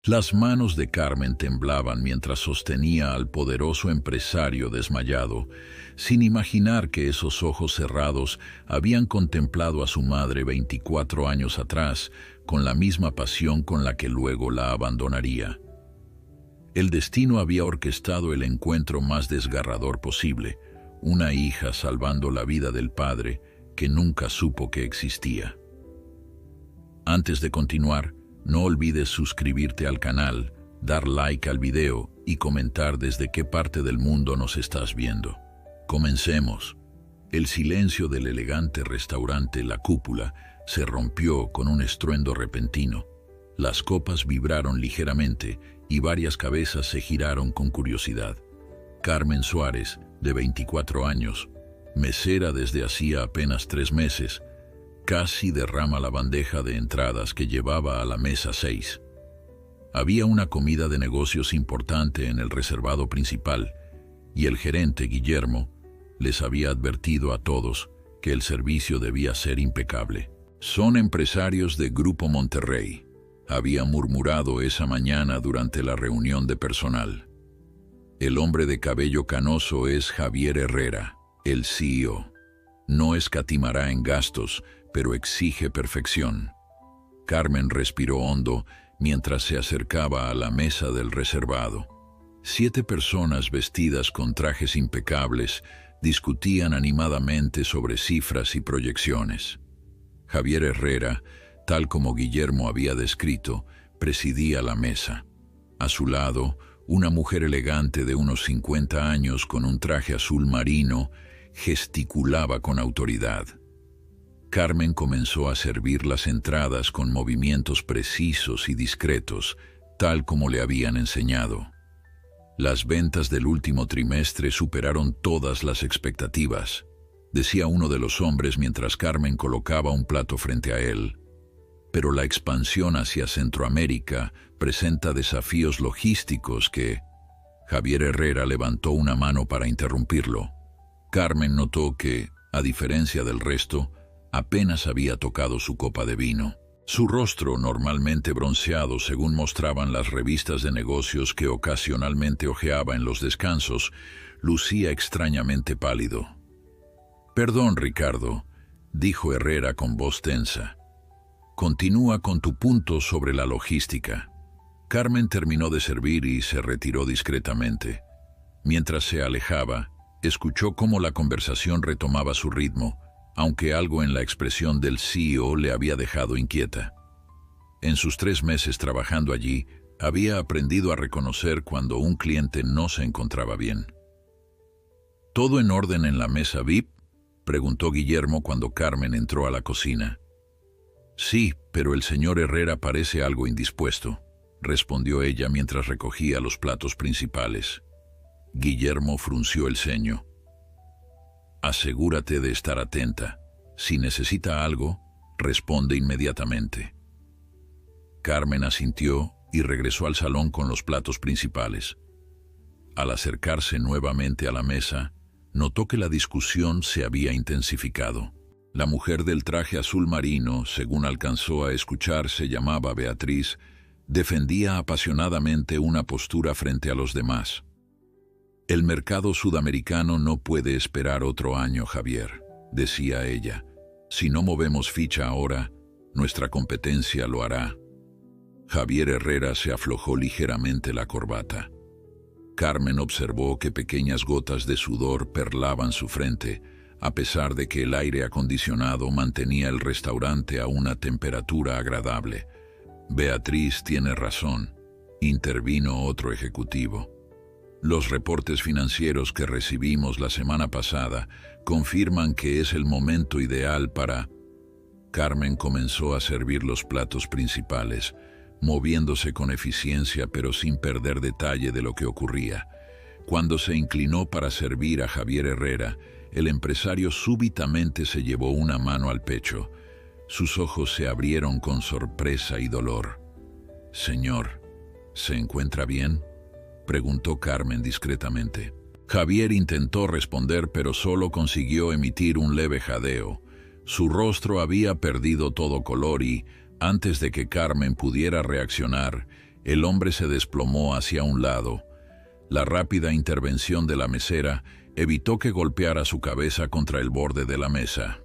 Las manos de Carmen temblaban mientras sostenía al poderoso empresario desmayado, sin imaginar que esos ojos cerrados habían contemplado a su madre 24 años atrás, con la misma pasión con la que luego la abandonaría. El destino había orquestado el encuentro más desgarrador posible, una hija salvando la vida del padre que nunca supo que existía. Antes de continuar, no olvides suscribirte al canal, dar like al video y comentar desde qué parte del mundo nos estás viendo. Comencemos. El silencio del elegante restaurante La Cúpula se rompió con un estruendo repentino. Las copas vibraron ligeramente y varias cabezas se giraron con curiosidad. Carmen Suárez, de 24 años, mesera desde hacía apenas 3 meses, casi derrama la bandeja de entradas que llevaba a la mesa 6. Había una comida de negocios importante en el reservado principal, y el gerente, Guillermo, les había advertido a todos que el servicio debía ser impecable. «Son empresarios de Grupo Monterrey», había murmurado esa mañana durante la reunión de personal. El hombre de cabello canoso es Javier Herrera, el CEO. No escatimará en gastos, pero exige perfección. Carmen respiró hondo mientras se acercaba a la mesa del reservado. 7 personas vestidas con trajes impecables discutían animadamente sobre cifras y proyecciones. Javier Herrera, tal como Guillermo había descrito, presidía la mesa. A su lado, una mujer elegante de unos 50 años con un traje azul marino gesticulaba con autoridad. Carmen comenzó a servir las entradas con movimientos precisos y discretos, tal como le habían enseñado. Las ventas del último trimestre superaron todas las expectativas, decía uno de los hombres mientras Carmen colocaba un plato frente a él. Pero la expansión hacia Centroamérica presenta desafíos logísticos que... Javier Herrera levantó una mano para interrumpirlo. Carmen notó que, a diferencia del resto, apenas había tocado su copa de vino. Su rostro, normalmente bronceado según mostraban las revistas de negocios que ocasionalmente hojeaba en los descansos, lucía extrañamente pálido. «Perdón, Ricardo», dijo Herrera con voz tensa. «Continúa con tu punto sobre la logística». Carmen terminó de servir y se retiró discretamente. Mientras se alejaba, escuchó cómo la conversación retomaba su ritmo, aunque algo en la expresión del CEO le había dejado inquieta. En sus 3 meses trabajando allí, había aprendido a reconocer cuando un cliente no se encontraba bien. «¿Todo en orden en la mesa VIP?», preguntó Guillermo cuando Carmen entró a la cocina. «Sí, pero el señor Herrera parece algo indispuesto», respondió ella mientras recogía los platos principales. Guillermo frunció el ceño. «Asegúrate de estar atenta. Si necesita algo, responde inmediatamente». Carmen asintió y regresó al salón con los platos principales. Al acercarse nuevamente a la mesa, notó que la discusión se había intensificado. La mujer del traje azul marino, según alcanzó a escuchar, se llamaba Beatriz, defendía apasionadamente una postura frente a los demás. «El mercado sudamericano no puede esperar otro año, Javier», decía ella. «Si no movemos ficha ahora, nuestra competencia lo hará». Javier Herrera se aflojó ligeramente la corbata. Carmen observó que pequeñas gotas de sudor perlaban su frente, a pesar de que el aire acondicionado mantenía el restaurante a una temperatura agradable. «Beatriz tiene razón», intervino otro ejecutivo. «Los reportes financieros que recibimos la semana pasada confirman que es el momento ideal para...». Carmen comenzó a servir los platos principales, moviéndose con eficiencia pero sin perder detalle de lo que ocurría. Cuando se inclinó para servir a Javier Herrera, el empresario súbitamente se llevó una mano al pecho. Sus ojos se abrieron con sorpresa y dolor. «Señor, ¿se encuentra bien?», preguntó Carmen discretamente. Javier intentó responder, pero solo consiguió emitir un leve jadeo. Su rostro había perdido todo color y, antes de que Carmen pudiera reaccionar, El hombre se desplomó hacia un lado. La rápida intervención de la mesera evitó que golpeara su cabeza contra el borde de la mesa.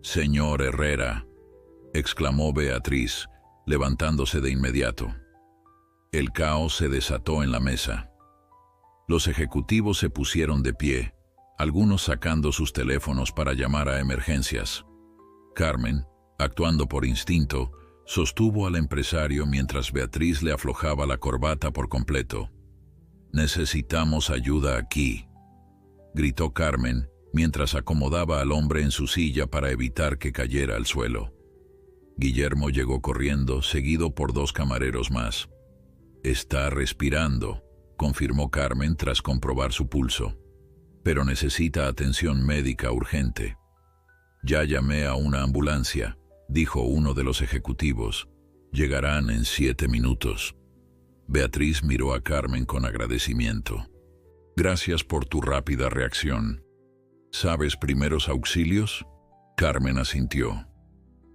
«Señor Herrera», exclamó Beatriz, levantándose de inmediato. El caos se desató en la mesa. Los ejecutivos se pusieron de pie, algunos sacando sus teléfonos para llamar a emergencias. Carmen, actuando por instinto, sostuvo al empresario mientras Beatriz le aflojaba la corbata por completo. «Necesitamos ayuda aquí», gritó Carmen mientras acomodaba al hombre en su silla para evitar que cayera al suelo. Guillermo llegó corriendo, seguido por 2 camareros más. «Está respirando», confirmó Carmen tras comprobar su pulso. «Pero necesita atención médica urgente». «Ya llamé a una ambulancia», dijo uno de los ejecutivos. «Llegarán en 7 minutos». Beatriz miró a Carmen con agradecimiento. «Gracias por tu rápida reacción. ¿Sabes primeros auxilios?». Carmen asintió.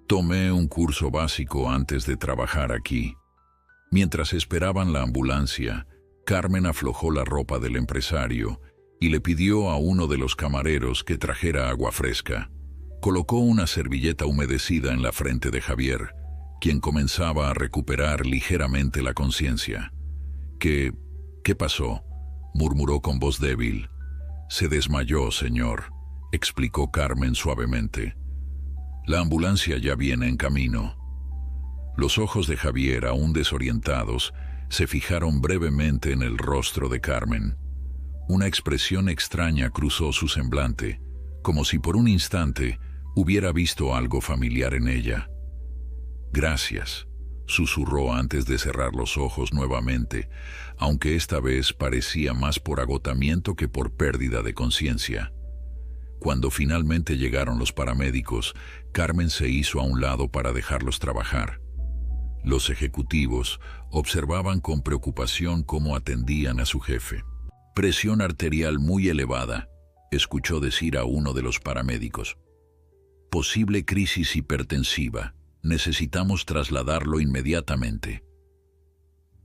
«Tomé un curso básico antes de trabajar aquí». Mientras esperaban la ambulancia, Carmen aflojó la ropa del empresario y le pidió a uno de los camareros que trajera agua fresca. Colocó una servilleta humedecida en la frente de Javier, quien comenzaba a recuperar ligeramente la conciencia. «¿Qué pasó?», murmuró con voz débil. «Se desmayó, señor», explicó Carmen suavemente. «La ambulancia ya viene en camino». Los ojos de Javier, aún desorientados, se fijaron brevemente en el rostro de Carmen. Una expresión extraña cruzó su semblante, como si por un instante hubiera visto algo familiar en ella. «Gracias», susurró antes de cerrar los ojos nuevamente, aunque esta vez parecía más por agotamiento que por pérdida de conciencia. Cuando finalmente llegaron los paramédicos, Carmen se hizo a un lado para dejarlos trabajar. Los ejecutivos observaban con preocupación cómo atendían a su jefe. «Presión arterial muy elevada», escuchó decir a uno de los paramédicos. «Posible crisis hipertensiva. Necesitamos trasladarlo inmediatamente».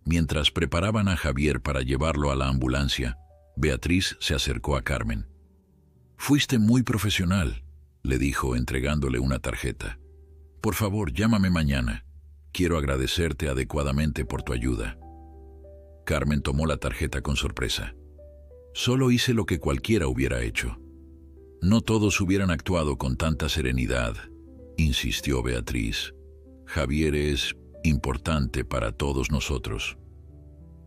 Mientras preparaban a Javier para llevarlo a la ambulancia, Beatriz se acercó a Carmen. «Fuiste muy profesional», le dijo entregándole una tarjeta. «Por favor, llámame mañana. Quiero agradecerte adecuadamente por tu ayuda». Carmen tomó la tarjeta con sorpresa. «Solo hice lo que cualquiera hubiera hecho». «No todos hubieran actuado con tanta serenidad», insistió Beatriz. «Javier es importante para todos nosotros».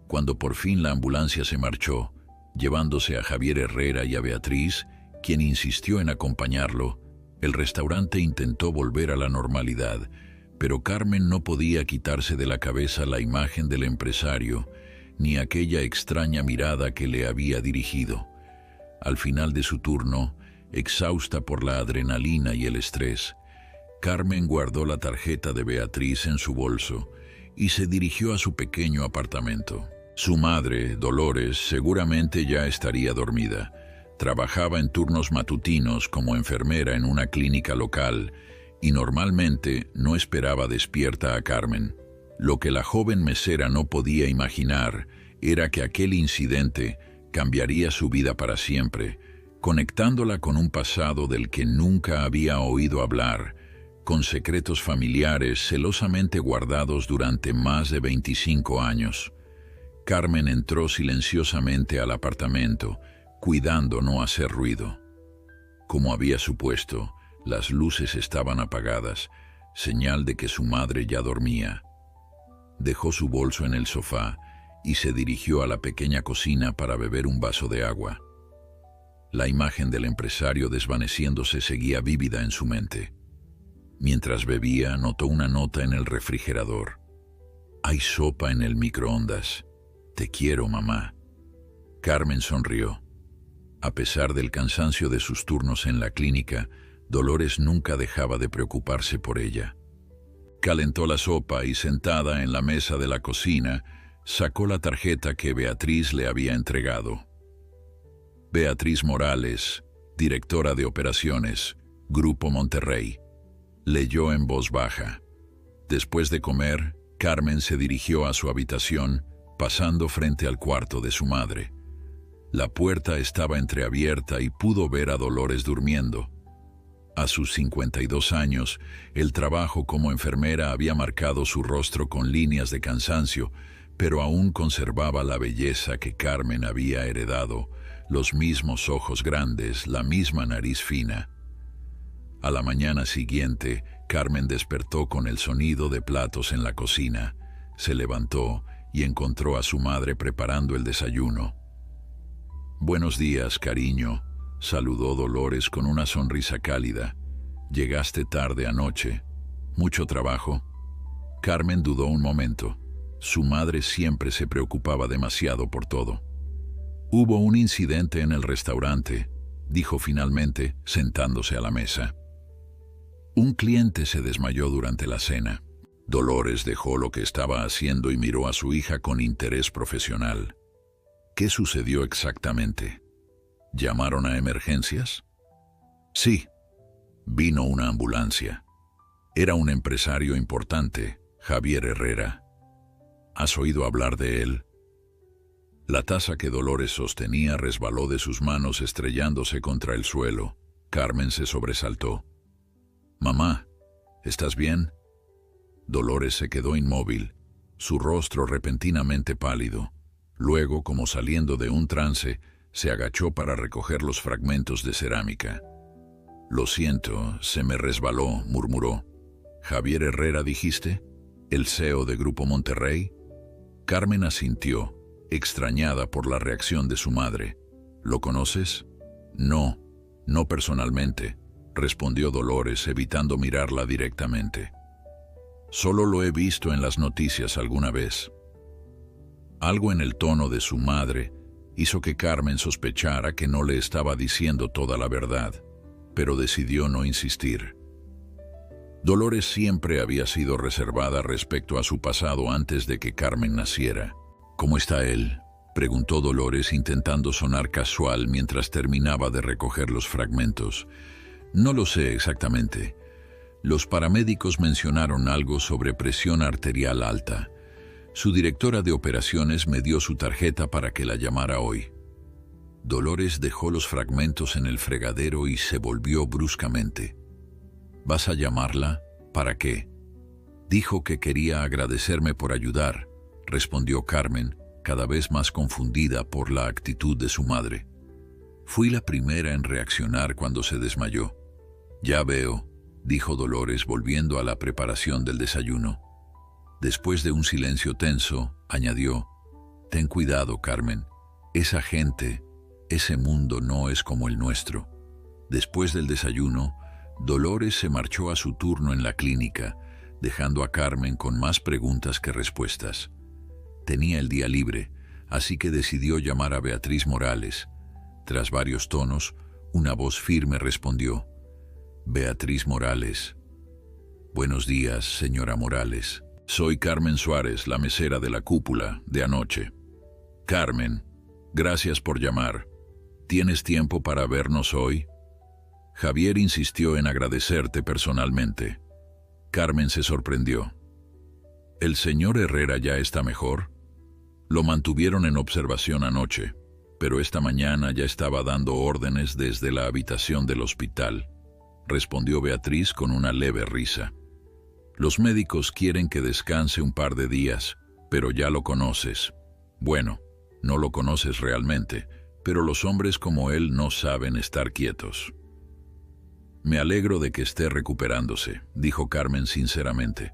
Cuando por fin la ambulancia se marchó, llevándose a Javier Herrera y a Beatriz, quien insistió en acompañarlo, el restaurante intentó volver a la normalidad, pero Carmen no podía quitarse de la cabeza la imagen del empresario, ni aquella extraña mirada que le había dirigido. Al final de su turno, exhausta por la adrenalina y el estrés, Carmen guardó la tarjeta de Beatriz en su bolso y se dirigió a su pequeño apartamento. Su madre, Dolores, seguramente ya estaría dormida. Trabajaba en turnos matutinos como enfermera en una clínica local y normalmente no esperaba despierta a Carmen. Lo que la joven mesera no podía imaginar era que aquel incidente cambiaría su vida para siempre, conectándola con un pasado del que nunca había oído hablar, con secretos familiares celosamente guardados durante más de 25 años. Carmen entró silenciosamente al apartamento, cuidando no hacer ruido. Como había supuesto, las luces estaban apagadas, señal de que su madre ya dormía. Dejó su bolso en el sofá y se dirigió a la pequeña cocina para beber un vaso de agua. La imagen del empresario desvaneciéndose seguía vívida en su mente. Mientras bebía, notó una nota en el refrigerador. «Hay sopa en el microondas. Te quiero, mamá». Carmen sonrió. A pesar del cansancio de sus turnos en la clínica, Dolores nunca dejaba de preocuparse por ella. Calentó la sopa y, sentada en la mesa de la cocina, sacó la tarjeta que Beatriz le había entregado. «Beatriz Morales, directora de operaciones, Grupo Monterrey», leyó en voz baja. Después de comer, Carmen se dirigió a su habitación, pasando frente al cuarto de su madre. La puerta estaba entreabierta y pudo ver a Dolores durmiendo. A sus 52 años, el trabajo como enfermera había marcado su rostro con líneas de cansancio, pero aún conservaba la belleza que Carmen había heredado, los mismos ojos grandes, la misma nariz fina. A la mañana siguiente, Carmen despertó con el sonido de platos en la cocina. Se levantó y encontró a su madre preparando el desayuno. «Buenos días, cariño», saludó Dolores con una sonrisa cálida. «Llegaste tarde anoche. ¿Mucho trabajo?» Carmen dudó un momento. Su madre siempre se preocupaba demasiado por todo. «Hubo un incidente en el restaurante», dijo finalmente, sentándose a la mesa. «Un cliente se desmayó durante la cena». Dolores dejó lo que estaba haciendo y miró a su hija con interés profesional. «¿Qué sucedió exactamente? ¿Llamaron a emergencias?» «Sí. Vino una ambulancia. Era un empresario importante, Javier Herrera. ¿Has oído hablar de él?» La taza que Dolores sostenía resbaló de sus manos estrellándose contra el suelo. Carmen se sobresaltó. «Mamá, ¿estás bien?» Dolores se quedó inmóvil, su rostro repentinamente pálido. Luego, como saliendo de un trance, se agachó para recoger los fragmentos de cerámica. «Lo siento, se me resbaló», murmuró. «¿Javier Herrera dijiste? ¿El CEO de Grupo Monterrey?» Carmen asintió, extrañada por la reacción de su madre. «¿Lo conoces?» «No, no personalmente», respondió Dolores, evitando mirarla directamente. «Solo lo he visto en las noticias alguna vez». Algo en el tono de su madre hizo que Carmen sospechara que no le estaba diciendo toda la verdad, pero decidió no insistir. Dolores siempre había sido reservada respecto a su pasado antes de que Carmen naciera. «¿Cómo está él?», preguntó Dolores intentando sonar casual mientras terminaba de recoger los fragmentos. «No lo sé exactamente. Los paramédicos mencionaron algo sobre presión arterial alta. Su directora de operaciones me dio su tarjeta para que la llamara hoy». Dolores dejó los fragmentos en el fregadero y se volvió bruscamente. «¿Vas a llamarla? ¿Para qué?» «Dijo que quería agradecerme por ayudar», respondió Carmen, cada vez más confundida por la actitud de su madre. «Fui la primera en reaccionar cuando se desmayó». «Ya veo», dijo Dolores volviendo a la preparación del desayuno. Después de un silencio tenso, añadió: «Ten cuidado, Carmen. Esa gente, ese mundo no es como el nuestro». Después del desayuno, Dolores se marchó a su turno en la clínica, dejando a Carmen con más preguntas que respuestas. Tenía el día libre, así que decidió llamar a Beatriz Morales. Tras varios tonos, una voz firme respondió: «Beatriz Morales». «Buenos días, señora Morales. Soy Carmen Suárez, la mesera de la cúpula de anoche». «Carmen, gracias por llamar. ¿Tienes tiempo para vernos hoy?» Javier insistió en agradecerte personalmente. Carmen se sorprendió. «¿El señor Herrera ya está mejor?» «Lo mantuvieron en observación anoche, pero esta mañana ya estaba dando órdenes desde la habitación del hospital», respondió Beatriz con una leve risa. «Los médicos quieren que descanse un par de días, pero ya lo conoces. Bueno, no lo conoces realmente, pero los hombres como él no saben estar quietos». «Me alegro de que esté recuperándose», dijo Carmen sinceramente.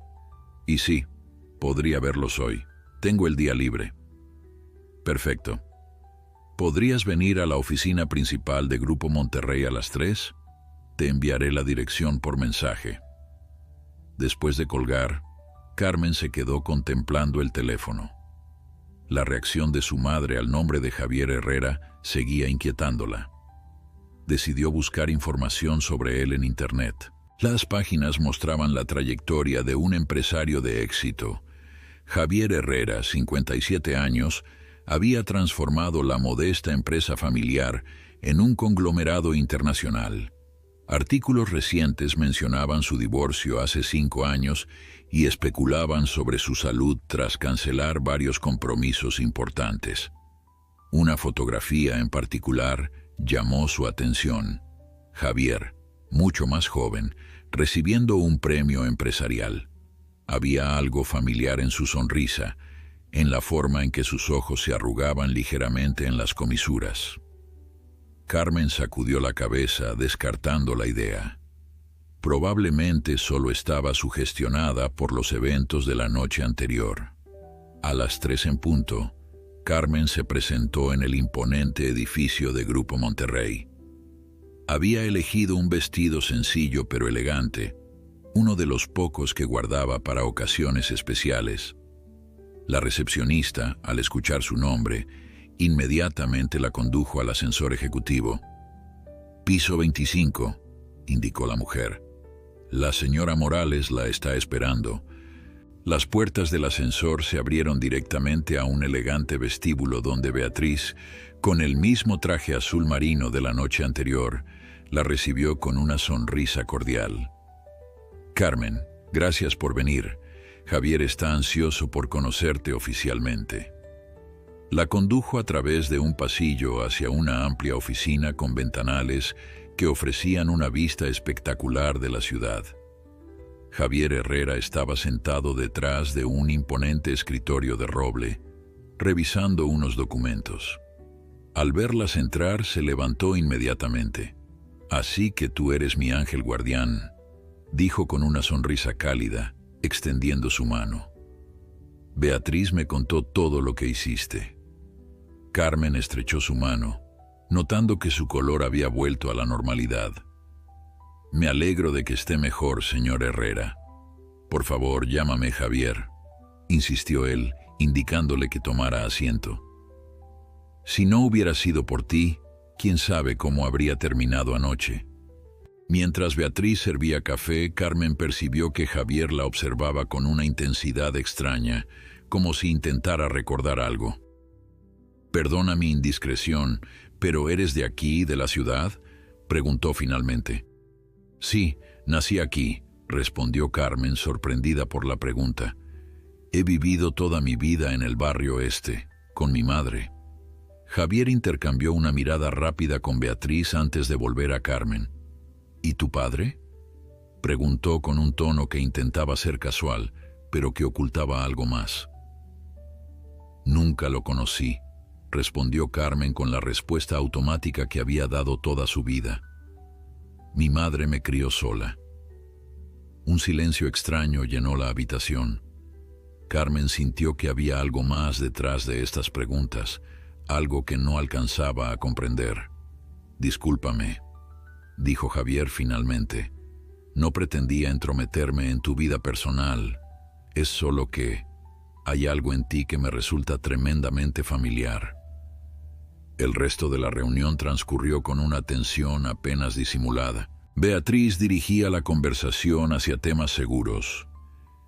«Y sí, podría verlos hoy. Tengo el día libre». «Perfecto. ¿Podrías venir a la oficina principal de Grupo Monterrey a las 3? Te enviaré la dirección por mensaje». Después de colgar, Carmen se quedó contemplando el teléfono. La reacción de su madre al nombre de Javier Herrera seguía inquietándola. Decidió buscar información sobre él en Internet. Las páginas mostraban la trayectoria de un empresario de éxito. Javier Herrera, 57 años, había transformado la modesta empresa familiar en un conglomerado internacional. Artículos recientes mencionaban su divorcio hace 5 años y especulaban sobre su salud tras cancelar varios compromisos importantes. Una fotografía en particular llamó su atención. Javier, mucho más joven, recibiendo un premio empresarial. Había algo familiar en su sonrisa, en la forma en que sus ojos se arrugaban ligeramente en las comisuras. Carmen sacudió la cabeza, descartando la idea. Probablemente solo estaba sugestionada por los eventos de la noche anterior. A las 3 en punto, Carmen se presentó en el imponente edificio de Grupo Monterrey. Había elegido un vestido sencillo pero elegante, uno de los pocos que guardaba para ocasiones especiales. La recepcionista, al escuchar su nombre, inmediatamente la condujo al ascensor ejecutivo. «Piso 25», indicó la mujer. «La señora Morales la está esperando». Las puertas del ascensor se abrieron directamente a un elegante vestíbulo donde Beatriz, con el mismo traje azul marino de la noche anterior, la recibió con una sonrisa cordial. «Carmen, gracias por venir. Javier está ansioso por conocerte oficialmente». La condujo a través de un pasillo hacia una amplia oficina con ventanales que ofrecían una vista espectacular de la ciudad. Javier Herrera estaba sentado detrás de un imponente escritorio de roble, revisando unos documentos. Al verlas entrar, se levantó inmediatamente. «Así que tú eres mi ángel guardián», dijo con una sonrisa cálida, extendiendo su mano. «Beatriz me contó todo lo que hiciste». Carmen estrechó su mano, notando que su color había vuelto a la normalidad. «Me alegro de que esté mejor, señor Herrera. Por favor, llámame Javier», insistió él, indicándole que tomara asiento. «Si no hubiera sido por ti, quién sabe cómo habría terminado anoche». Mientras Beatriz servía café, Carmen percibió que Javier la observaba con una intensidad extraña, como si intentara recordar algo. «Perdona mi indiscreción, ¿pero eres de aquí, de la ciudad?», preguntó finalmente. «Sí, nací aquí», respondió Carmen, sorprendida por la pregunta. «He vivido toda mi vida en el barrio este, con mi madre». Javier intercambió una mirada rápida con Beatriz antes de volver a Carmen. «¿Y tu padre?», preguntó con un tono que intentaba ser casual, pero que ocultaba algo más. «Nunca lo conocí», respondió Carmen con la respuesta automática que había dado toda su vida. «Mi madre me crió sola». Un silencio extraño llenó la habitación. Carmen sintió que había algo más detrás de estas preguntas, algo que no alcanzaba a comprender. «Discúlpame», dijo Javier finalmente. «No pretendía entrometerme en tu vida personal. Es solo que hay algo en ti que me resulta tremendamente familiar». El resto de la reunión transcurrió con una tensión apenas disimulada. Beatriz dirigía la conversación hacia temas seguros: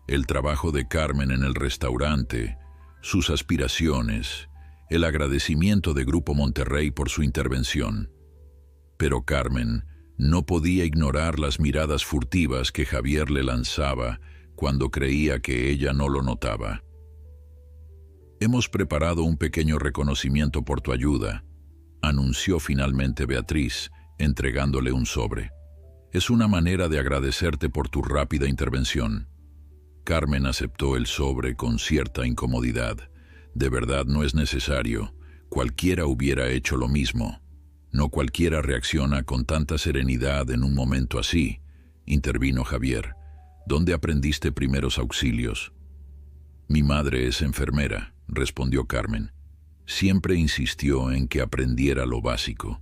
el trabajo de Carmen en el restaurante, sus aspiraciones, el agradecimiento de Grupo Monterrey por su intervención. Pero Carmen no podía ignorar las miradas furtivas que Javier le lanzaba cuando creía que ella no lo notaba. «Hemos preparado un pequeño reconocimiento por tu ayuda», anunció finalmente Beatriz, entregándole un sobre. «Es una manera de agradecerte por tu rápida intervención». Carmen aceptó el sobre con cierta incomodidad. «De verdad no es necesario. Cualquiera hubiera hecho lo mismo. No cualquiera reacciona con tanta serenidad en un momento así», intervino Javier. «¿Dónde aprendiste primeros auxilios?» «Mi madre es enfermera», respondió Carmen. «Siempre insistió en que aprendiera lo básico».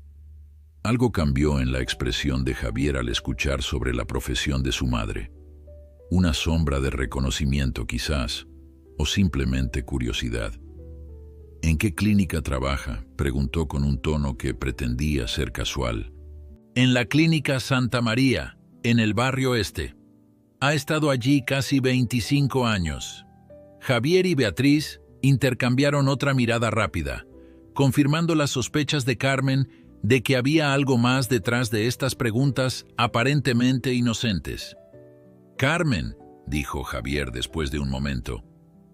Algo cambió en la expresión de Javier al escuchar sobre la profesión de su madre. Una sombra de reconocimiento quizás, o simplemente curiosidad. «¿En qué clínica trabaja?», preguntó con un tono que pretendía ser casual. «En la Clínica Santa María, en el barrio este. Ha estado allí casi 25 años». Javier y Beatriz intercambiaron otra mirada rápida, confirmando las sospechas de Carmen de que había algo más detrás de estas preguntas aparentemente inocentes. «Carmen», dijo Javier después de un momento.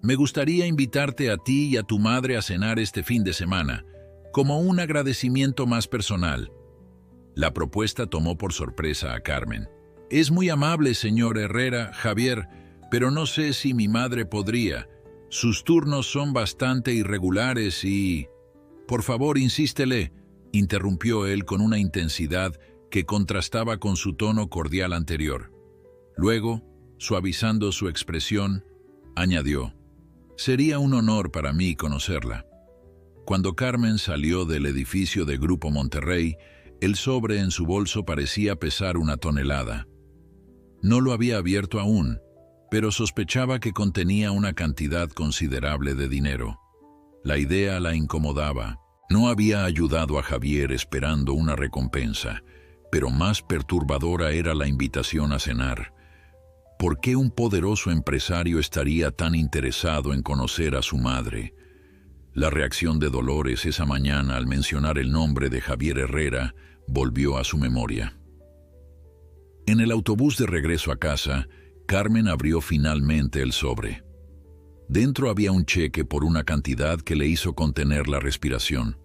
Me gustaría invitarte a ti y a tu madre a cenar este fin de semana, como un agradecimiento más personal. La propuesta tomó por sorpresa a Carmen. Es muy amable, señor Herrera, Javier, pero no sé si mi madre podría. Sus turnos son bastante irregulares y... Por favor, insístele, interrumpió él con una intensidad que contrastaba con su tono cordial anterior. Luego, suavizando su expresión, añadió, sería un honor para mí conocerla. Cuando Carmen salió del edificio de Grupo Monterrey, el sobre en su bolso parecía pesar 1 tonelada. No lo había abierto aún, pero sospechaba que contenía una cantidad considerable de dinero. La idea la incomodaba. No había ayudado a Javier esperando una recompensa, pero más perturbadora era la invitación a cenar. ¿Por qué un poderoso empresario estaría tan interesado en conocer a su madre? La reacción de Dolores esa mañana al mencionar el nombre de Javier Herrera volvió a su memoria. En el autobús de regreso a casa, Carmen abrió finalmente el sobre. Dentro había un cheque por una cantidad que le hizo contener la respiración,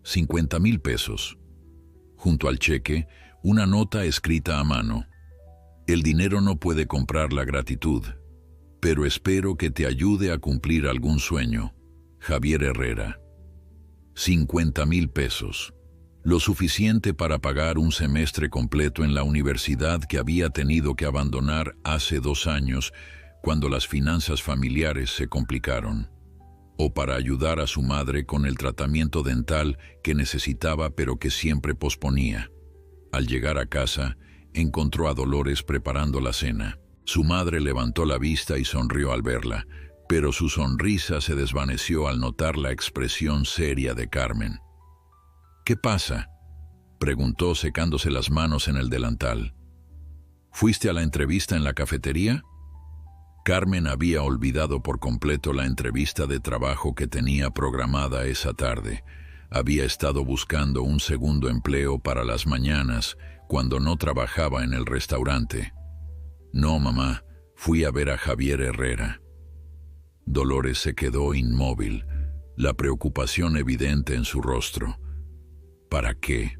50,000 pesos. Junto al cheque, una nota escrita a mano. El dinero no puede comprar la gratitud, pero espero que te ayude a cumplir algún sueño. Javier Herrera. 50,000 pesos. Lo suficiente para pagar un semestre completo en la universidad que había tenido que abandonar hace 2 años cuando las finanzas familiares se complicaron, o para ayudar a su madre con el tratamiento dental que necesitaba pero que siempre posponía. Al llegar a casa, encontró a Dolores preparando la cena. Su madre levantó la vista y sonrió al verla, pero su sonrisa se desvaneció al notar la expresión seria de Carmen. ¿Qué pasa?, preguntó secándose las manos en el delantal. ¿Fuiste a la entrevista en la cafetería? Carmen había olvidado por completo la entrevista de trabajo que tenía programada esa tarde. Había estado buscando un segundo empleo para las mañanas cuando no trabajaba en el restaurante. No, mamá, fui a ver a Javier Herrera. Dolores se quedó inmóvil, la preocupación evidente en su rostro. ¿Para qué?,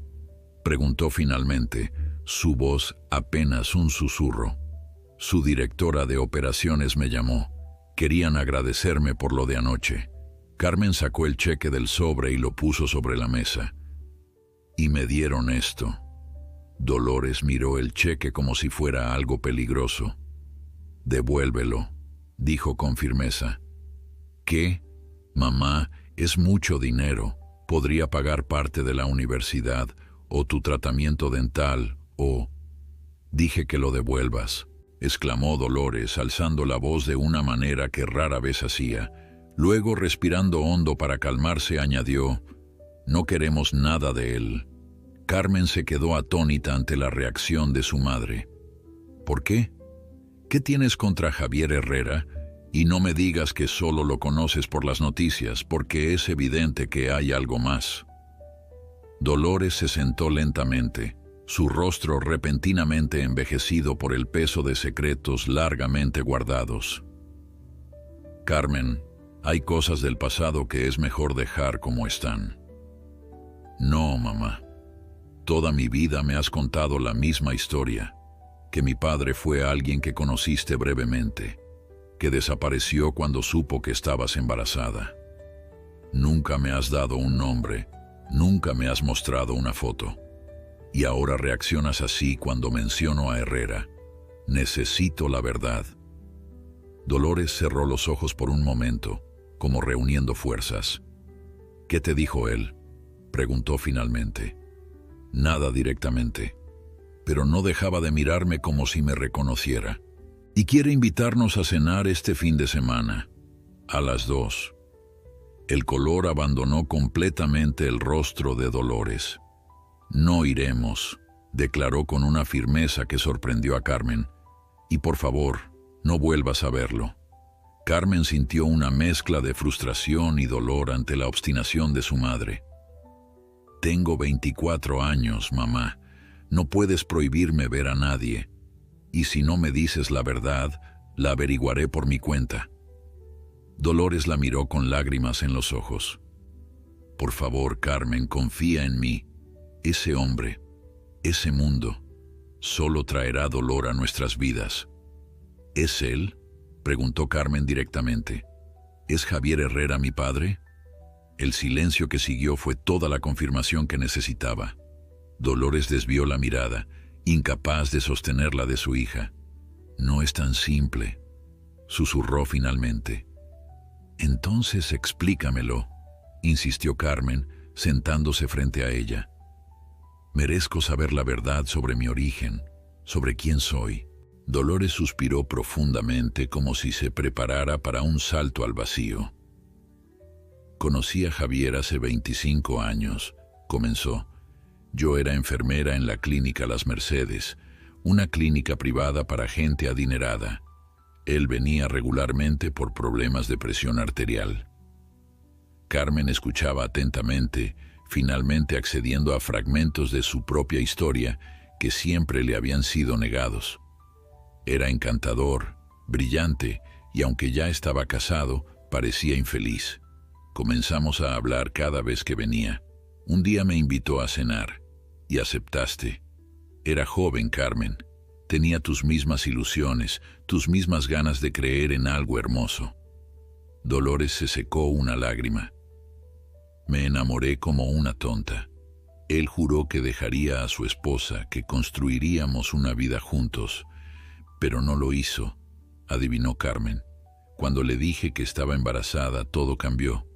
preguntó finalmente, su voz apenas un susurro. Su directora de operaciones me llamó. Querían agradecerme por lo de anoche. Carmen sacó el cheque del sobre y lo puso sobre la mesa. Y me dieron esto. Dolores miró el cheque como si fuera algo peligroso. Devuélvelo, dijo con firmeza. ¿Qué? Mamá, es mucho dinero. Podría pagar parte de la universidad, o tu tratamiento dental, o... Dije que lo devuelvas, exclamó Dolores, alzando la voz de una manera que rara vez hacía. Luego, respirando hondo para calmarse, añadió, no queremos nada de él. Carmen se quedó atónita ante la reacción de su madre. ¿Por qué? ¿Qué tienes contra Javier Herrera? Y no me digas que solo lo conoces por las noticias, porque es evidente que hay algo más. Dolores se sentó lentamente, su rostro repentinamente envejecido por el peso de secretos largamente guardados. Carmen, hay cosas del pasado que es mejor dejar como están. No, mamá. Toda mi vida me has contado la misma historia, que mi padre fue alguien que conociste brevemente, que desapareció cuando supo que estabas embarazada. Nunca me has dado un nombre, nunca me has mostrado una foto. Y ahora reaccionas así cuando menciono a Herrera. Necesito la verdad. Dolores cerró los ojos por un momento, como reuniendo fuerzas. ¿Qué te dijo él?, preguntó finalmente. Nada directamente, pero no dejaba de mirarme como si me reconociera. Y quiere invitarnos a cenar este fin de semana, a las 2. El color abandonó completamente el rostro de Dolores. No iremos, declaró con una firmeza que sorprendió a Carmen. Y por favor, no vuelvas a verlo. Carmen sintió una mezcla de frustración y dolor ante la obstinación de su madre. Tengo 24 años, mamá. No puedes prohibirme ver a nadie. Y si no me dices la verdad, La averiguaré por mi cuenta. Dolores la miró con lágrimas en los ojos. Por favor, Carmen, confía en mí. Ese hombre, ese mundo, solo traerá dolor a nuestras vidas. ¿Es él?, preguntó Carmen directamente. ¿Es Javier Herrera mi padre? El silencio que siguió fue toda la confirmación que necesitaba. Dolores desvió la mirada, incapaz de sostenerla de su hija. No es tan simple, susurró finalmente. Entonces explícamelo, insistió Carmen, sentándose frente a ella. Merezco saber la verdad sobre mi origen, sobre quién soy. Dolores suspiró profundamente como si se preparara para un salto al vacío. Conocí a Javier hace 25 años, comenzó. Yo era enfermera en la clínica Las Mercedes, una clínica privada para gente adinerada. Él venía regularmente por problemas de presión arterial. Carmen escuchaba atentamente, finalmente accediendo a fragmentos de su propia historia que siempre le habían sido negados. Era encantador, brillante, y aunque ya estaba casado, parecía infeliz. Comenzamos a hablar cada vez que venía. Un día me invitó a cenar, y aceptaste. Era joven, Carmen. Tenía tus mismas ilusiones, tus mismas ganas de creer en algo hermoso. Dolores se secó una lágrima. Me enamoré como una tonta. Él juró que dejaría a su esposa, que construiríamos una vida juntos, pero no lo hizo, adivinó Carmen. Cuando le dije que estaba embarazada, todo cambió.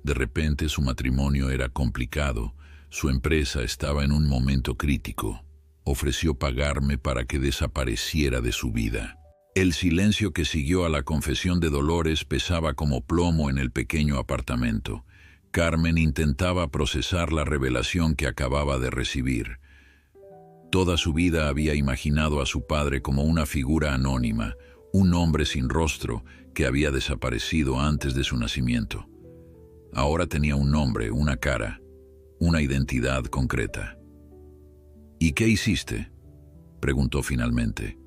De repente su matrimonio era complicado, su empresa estaba en un momento crítico. Ofreció pagarme para que desapareciera de su vida. El silencio que siguió a la confesión de Dolores pesaba como plomo en el pequeño apartamento. Carmen intentaba procesar la revelación que acababa de recibir. Toda su vida había imaginado a su padre como una figura anónima, un hombre sin rostro que había desaparecido antes de su nacimiento. Ahora tenía un nombre, una cara, una identidad concreta. ¿Y qué hiciste?, preguntó finalmente.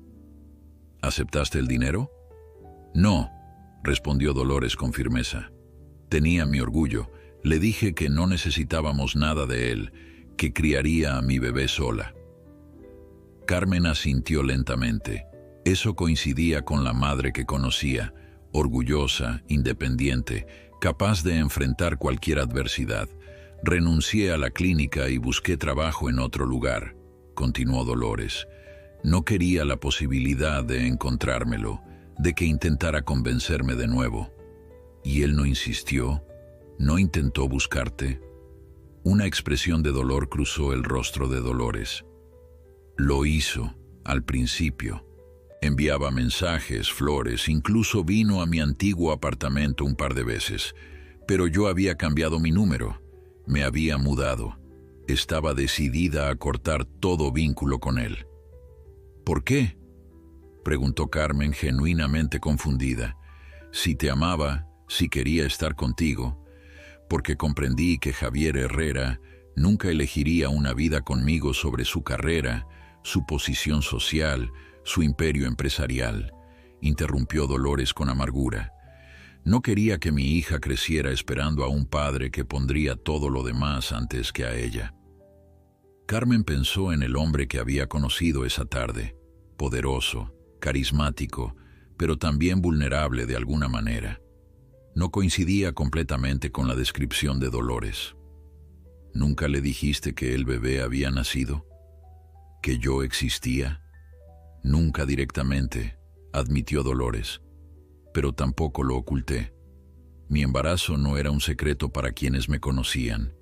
¿Aceptaste el dinero? No, respondió Dolores con firmeza. Tenía mi orgullo. Le dije que no necesitábamos nada de él, que criaría a mi bebé sola. Carmen asintió lentamente. Eso coincidía con la madre que conocía, orgullosa, independiente, capaz de enfrentar cualquier adversidad. Renuncié a la clínica y busqué trabajo en otro lugar, continuó Dolores. No quería la posibilidad de encontrármelo, de que intentara convencerme de nuevo. ¿Y él no insistió? ¿No intentó buscarte? Una expresión de dolor cruzó el rostro de Dolores. Lo hizo, al principio. Enviaba mensajes, flores, incluso vino a mi antiguo apartamento un par de veces. Pero yo había cambiado mi número. Me había mudado. Estaba decidida a cortar todo vínculo con él. ¿Por qué?, preguntó Carmen, genuinamente confundida. Si te amaba, si quería estar contigo, porque comprendí que Javier Herrera nunca elegiría una vida conmigo sobre su carrera, su posición social, su imperio empresarial, interrumpió Dolores con amargura. No quería que mi hija creciera esperando a un padre que pondría todo lo demás antes que a ella. Carmen pensó en el hombre que había conocido esa tarde, poderoso, carismático, pero también vulnerable de alguna manera. No coincidía completamente con la descripción de Dolores. ¿Nunca le dijiste que el bebé había nacido? ¿Que yo existía? Nunca directamente, admitió Dolores, pero tampoco lo oculté. Mi embarazo no era un secreto para quienes me conocían.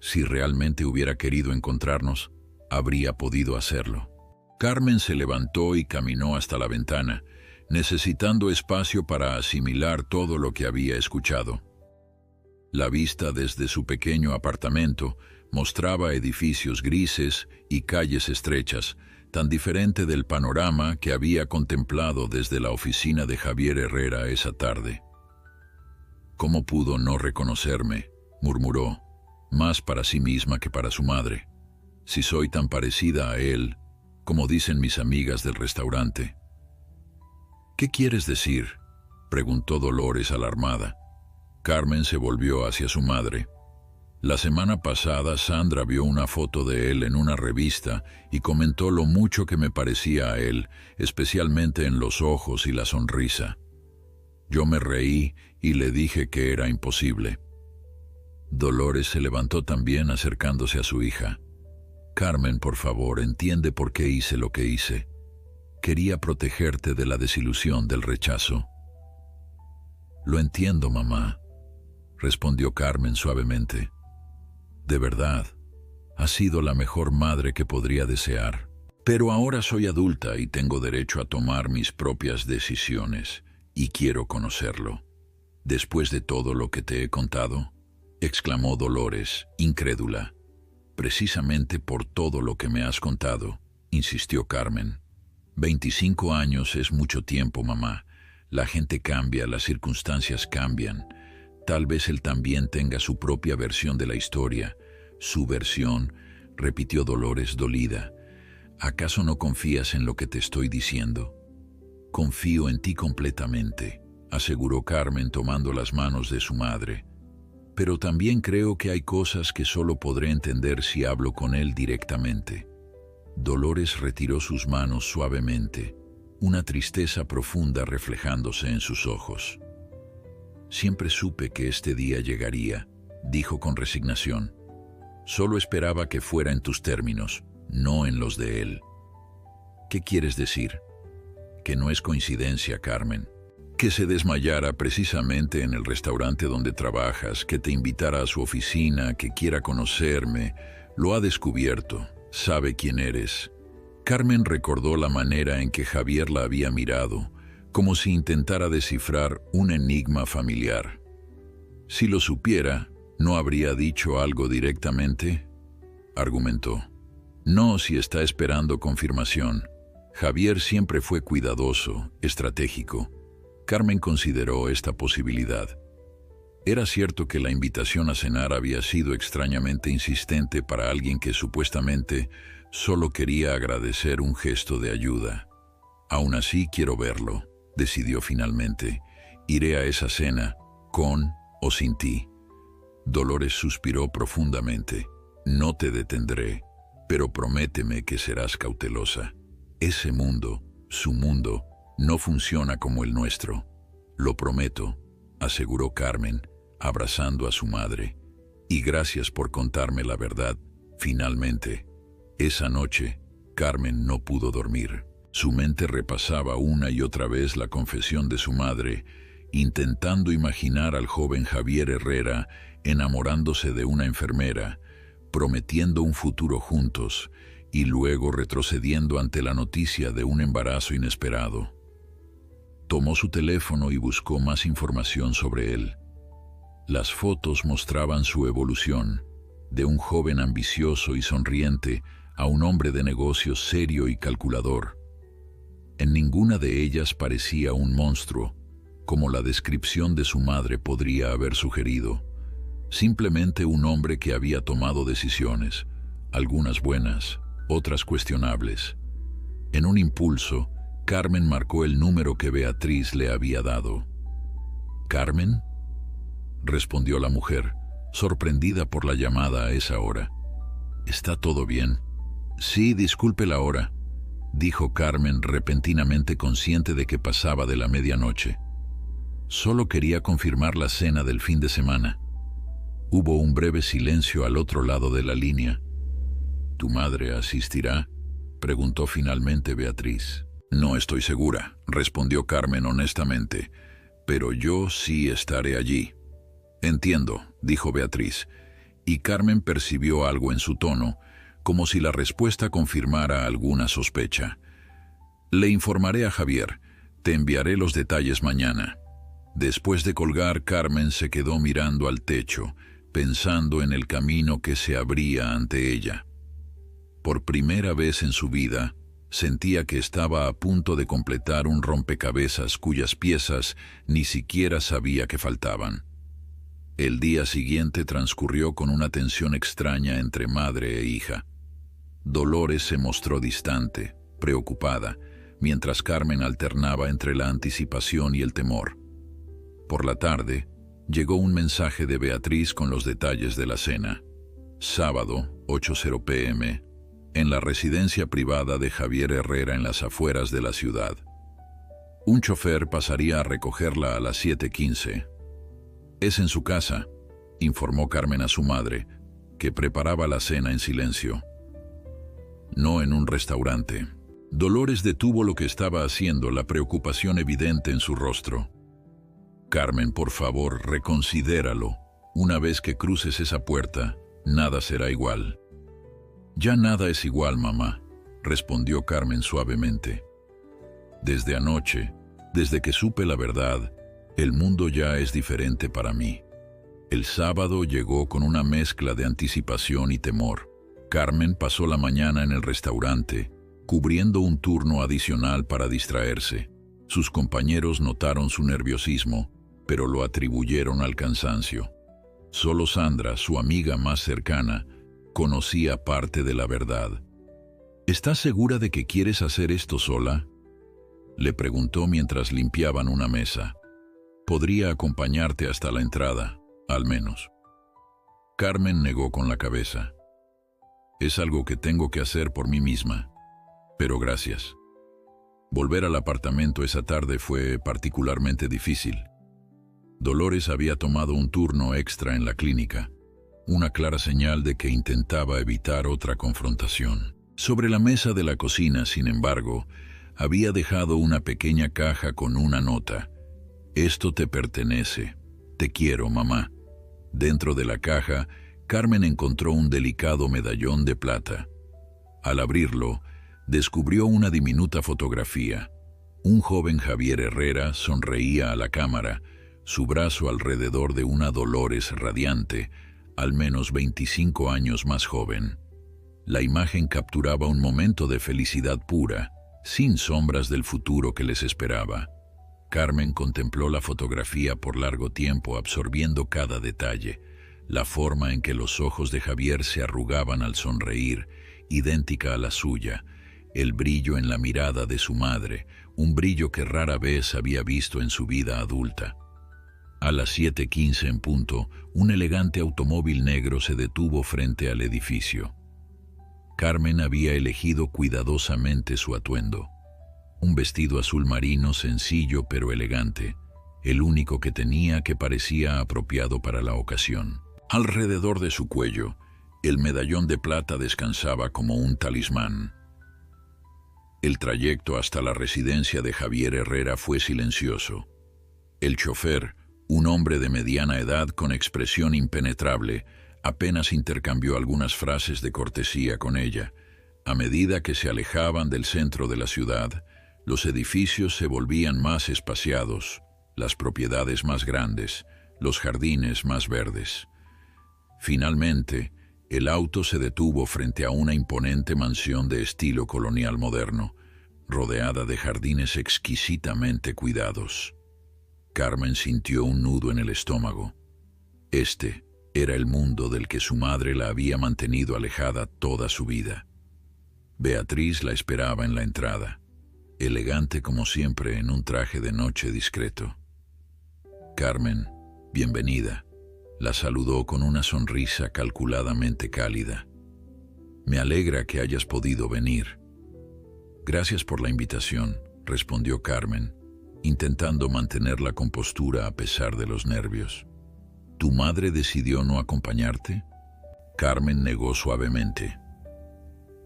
Si realmente hubiera querido encontrarnos, habría podido hacerlo. Carmen se levantó y caminó hasta la ventana, necesitando espacio para asimilar todo lo que había escuchado. La vista desde su pequeño apartamento mostraba edificios grises y calles estrechas, tan diferente del panorama que había contemplado desde la oficina de Javier Herrera esa tarde. ¿Cómo pudo no reconocerme?, murmuró, más para sí misma que para su madre. Si soy tan parecida a él, como dicen mis amigas del restaurante. ¿Qué quieres decir?, preguntó Dolores alarmada. Carmen se volvió hacia su madre. La semana pasada Sandra vio una foto de él en una revista y comentó lo mucho que me parecía a él, especialmente en los ojos y la sonrisa. Yo me reí y le dije que era imposible. Dolores se levantó también acercándose a su hija. Carmen, por favor, entiende por qué hice lo que hice. Quería protegerte de la desilusión del rechazo. Lo entiendo, mamá, respondió Carmen suavemente. De verdad, has sido la mejor madre que podría desear. Pero ahora soy adulta y tengo derecho a tomar mis propias decisiones, y quiero conocerlo. Después de todo lo que te he contado, exclamó Dolores, incrédula. Precisamente por todo lo que me has contado, insistió Carmen. 25 años es mucho tiempo, mamá. La gente cambia, las circunstancias cambian. Tal vez él también tenga su propia versión de la historia. Su versión, repitió Dolores dolida. ¿Acaso no confías en lo que te estoy diciendo? Confío en ti completamente, aseguró Carmen tomando las manos de su madre. Pero también creo que hay cosas que solo podré entender si hablo con él directamente. Dolores retiró sus manos suavemente, una tristeza profunda reflejándose en sus ojos. Siempre supe que este día llegaría, dijo con resignación. Solo esperaba que fuera en tus términos, no en los de él. ¿Qué quieres decir? Que no es coincidencia, Carmen. Que se desmayara precisamente en el restaurante donde trabajas, que te invitara a su oficina, que quiera conocerme. Lo ha descubierto, sabe quién eres. Carmen recordó la manera en que Javier la había mirado, como si intentara descifrar un enigma familiar. Si lo supiera, ¿no habría dicho algo directamente?, argumentó. No, si está esperando confirmación. Javier siempre fue cuidadoso, estratégico. Carmen consideró esta posibilidad. Era cierto que la invitación a cenar había sido extrañamente insistente para alguien que supuestamente solo quería agradecer un gesto de ayuda. Aún así quiero verlo, decidió finalmente. Iré a esa cena, con o sin ti. Dolores suspiró profundamente. No te detendré, pero prométeme que serás cautelosa. Ese mundo, su mundo, no funciona como el nuestro. Lo prometo, aseguró Carmen, abrazando a su madre. Y gracias por contarme la verdad, finalmente. Esa noche, Carmen no pudo dormir. Su mente repasaba una y otra vez la confesión de su madre, intentando imaginar al joven Javier Herrera enamorándose de una enfermera, prometiendo un futuro juntos, y luego retrocediendo ante la noticia de un embarazo inesperado. Tomó su teléfono y buscó más información sobre él. Las fotos mostraban su evolución, de un joven ambicioso y sonriente a un hombre de negocios serio y calculador. En ninguna de ellas parecía un monstruo, como la descripción de su madre podría haber sugerido. Simplemente un hombre que había tomado decisiones, algunas buenas, otras cuestionables. En un impulso, Carmen marcó el número que Beatriz le había dado. ¿Carmen?, respondió la mujer, sorprendida por la llamada a esa hora. ¿Está todo bien? Sí, disculpe la hora, dijo Carmen repentinamente consciente de que pasaba de la medianoche. Solo quería confirmar la cena del fin de semana. Hubo un breve silencio al otro lado de la línea. ¿Tu madre asistirá?, preguntó finalmente Beatriz. No estoy segura, respondió Carmen honestamente, pero yo sí estaré allí. Entiendo, dijo Beatriz, y Carmen percibió algo en su tono, como si la respuesta confirmara alguna sospecha. Le informaré a Javier, te enviaré los detalles mañana. Después de colgar, Carmen se quedó mirando al techo, pensando en el camino que se abría ante ella. Por primera vez en su vida, sentía que estaba a punto de completar un rompecabezas cuyas piezas ni siquiera sabía que faltaban. El día siguiente transcurrió con una tensión extraña entre madre e hija. Dolores se mostró distante, preocupada, mientras Carmen alternaba entre la anticipación y el temor. Por la tarde, llegó un mensaje de Beatriz con los detalles de la cena. Sábado, 8:00 p.m., en la residencia privada de Javier Herrera en las afueras de la ciudad. Un chofer pasaría a recogerla a las 7:15. Es en su casa, informó Carmen a su madre, que preparaba la cena en silencio. No en un restaurante. Dolores detuvo lo que estaba haciendo, la preocupación evidente en su rostro. Carmen, por favor, reconsidéralo. Una vez que cruces esa puerta, nada será igual. Ya nada es igual, mamá, respondió Carmen suavemente. Desde anoche, desde que supe la verdad, el mundo ya es diferente para mí. El sábado llegó con una mezcla de anticipación y temor. Carmen pasó la mañana en el restaurante, cubriendo un turno adicional para distraerse. Sus compañeros notaron su nerviosismo, pero lo atribuyeron al cansancio. Solo Sandra, su amiga más cercana, conocía parte de la verdad. ¿Estás segura de que quieres hacer esto sola?, le preguntó mientras limpiaban una mesa. Podría acompañarte hasta la entrada, al menos. Carmen negó con la cabeza. Es algo que tengo que hacer por mí misma, pero gracias. Volver al apartamento esa tarde fue particularmente difícil. Dolores había tomado un turno extra en la clínica, una clara señal de que intentaba evitar otra confrontación. Sobre la mesa de la cocina, sin embargo, había dejado una pequeña caja con una nota. Esto te pertenece. Te quiero, mamá. Dentro de la caja, Carmen encontró un delicado medallón de plata. Al abrirlo, descubrió una diminuta fotografía. Un joven Javier Herrera sonreía a la cámara, su brazo alrededor de una Dolores radiante, al menos 25 años más joven. La imagen capturaba un momento de felicidad pura, sin sombras del futuro que les esperaba. Carmen contempló la fotografía por largo tiempo, absorbiendo cada detalle. La forma en que los ojos de Javier se arrugaban al sonreír, idéntica a la suya. El brillo en la mirada de su madre, un brillo que rara vez había visto en su vida adulta. A las 7:15 en punto, un elegante automóvil negro se detuvo frente al edificio. Carmen había elegido cuidadosamente su atuendo. Un vestido azul marino sencillo pero elegante, el único que tenía que parecía apropiado para la ocasión. Alrededor de su cuello, el medallón de plata descansaba como un talismán. El trayecto hasta la residencia de Javier Herrera fue silencioso. El chofer, un hombre de mediana edad con expresión impenetrable, apenas intercambió algunas frases de cortesía con ella. A medida que se alejaban del centro de la ciudad, los edificios se volvían más espaciados, las propiedades más grandes, los jardines más verdes. Finalmente, el auto se detuvo frente a una imponente mansión de estilo colonial moderno, rodeada de jardines exquisitamente cuidados. Carmen sintió un nudo en el estómago. Este era el mundo del que su madre la había mantenido alejada toda su vida. Beatriz la esperaba en la entrada, elegante como siempre en un traje de noche discreto. Carmen, bienvenida, la saludó con una sonrisa calculadamente cálida. Me alegra que hayas podido venir. Gracias por la invitación, respondió Carmen, intentando mantener la compostura a pesar de los nervios. ¿Tu madre decidió no acompañarte? Carmen negó suavemente.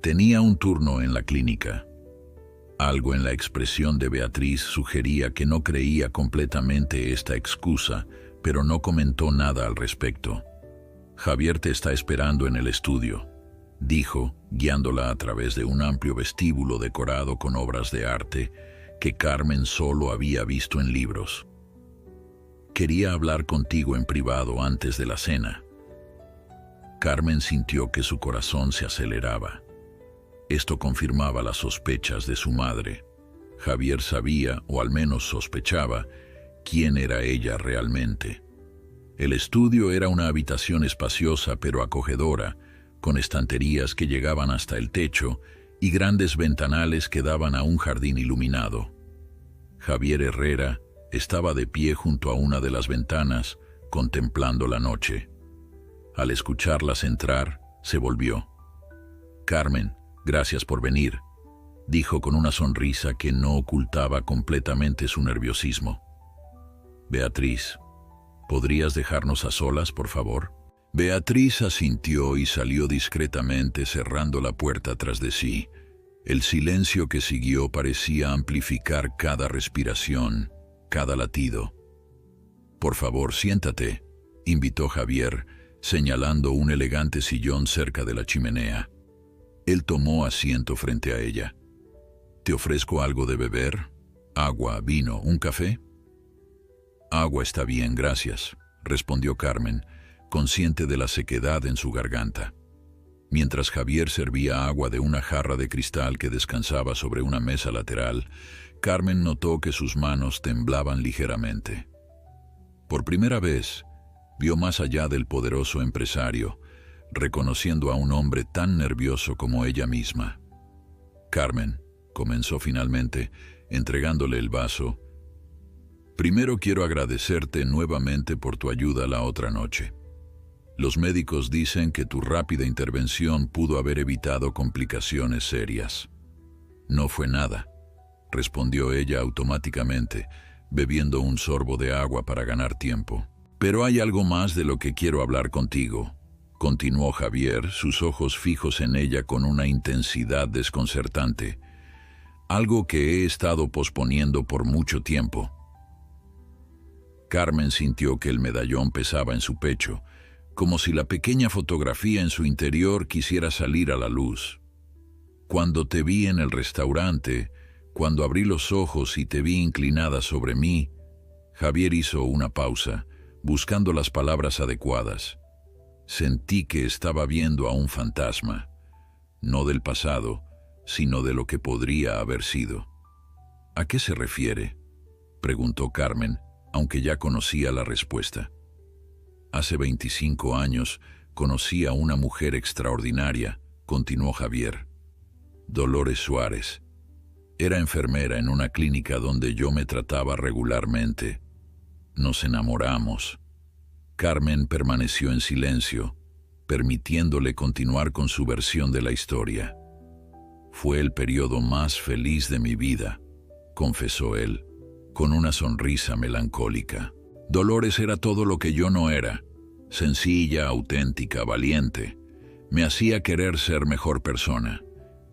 Tenía un turno en la clínica. Algo en la expresión de Beatriz sugería que no creía completamente esta excusa, pero no comentó nada al respecto. Javier te está esperando en el estudio, dijo, guiándola a través de un amplio vestíbulo decorado con obras de arte que Carmen solo había visto en libros. Quería hablar contigo en privado antes de la cena. Carmen sintió que su corazón se aceleraba. Esto confirmaba las sospechas de su madre. Javier sabía, o al menos sospechaba, quién era ella realmente. El estudio era una habitación espaciosa pero acogedora, con estanterías que llegaban hasta el techo y grandes ventanales que daban a un jardín iluminado. Javier Herrera estaba de pie junto a una de las ventanas, contemplando la noche. Al escucharlas entrar, se volvió. «Carmen, gracias por venir», dijo con una sonrisa que no ocultaba completamente su nerviosismo. «Beatriz, ¿podrías dejarnos a solas, por favor?» Beatriz asintió y salió discretamente cerrando la puerta tras de sí. El silencio que siguió parecía amplificar cada respiración, cada latido. «Por favor, siéntate», invitó Javier, señalando un elegante sillón cerca de la chimenea. Él tomó asiento frente a ella. «¿Te ofrezco algo de beber? Agua, vino, un café?» «Agua está bien, gracias», respondió Carmen, consciente de la sequedad en su garganta. Mientras Javier servía agua de una jarra de cristal que descansaba sobre una mesa lateral, Carmen notó que sus manos temblaban ligeramente. Por primera vez, vio más allá del poderoso empresario, reconociendo a un hombre tan nervioso como ella misma. «Carmen», comenzó finalmente, entregándole el vaso, «primero quiero agradecerte nuevamente por tu ayuda la otra noche. Los médicos dicen que tu rápida intervención pudo haber evitado complicaciones serias». «No fue nada», respondió ella automáticamente, bebiendo un sorbo de agua para ganar tiempo. «Pero hay algo más de lo que quiero hablar contigo», continuó Javier, sus ojos fijos en ella con una intensidad desconcertante. «Algo que he estado posponiendo por mucho tiempo». Carmen sintió que el medallón pesaba en su pecho, como si la pequeña fotografía en su interior quisiera salir a la luz. «Cuando te vi en el restaurante, cuando abrí los ojos y te vi inclinada sobre mí», Javier hizo una pausa, buscando las palabras adecuadas. «Sentí que estaba viendo a un fantasma, no del pasado, sino de lo que podría haber sido». «¿A qué se refiere?», preguntó Carmen, aunque ya conocía la respuesta. «Hace 25 años conocí a una mujer extraordinaria», continuó Javier. «Dolores Suárez. Era enfermera en una clínica donde yo me trataba regularmente. Nos enamoramos». Carmen permaneció en silencio, permitiéndole continuar con su versión de la historia. «Fue el periodo más feliz de mi vida», confesó él, con una sonrisa melancólica. «Dolores era todo lo que yo no era, sencilla, auténtica, valiente. Me hacía querer ser mejor persona».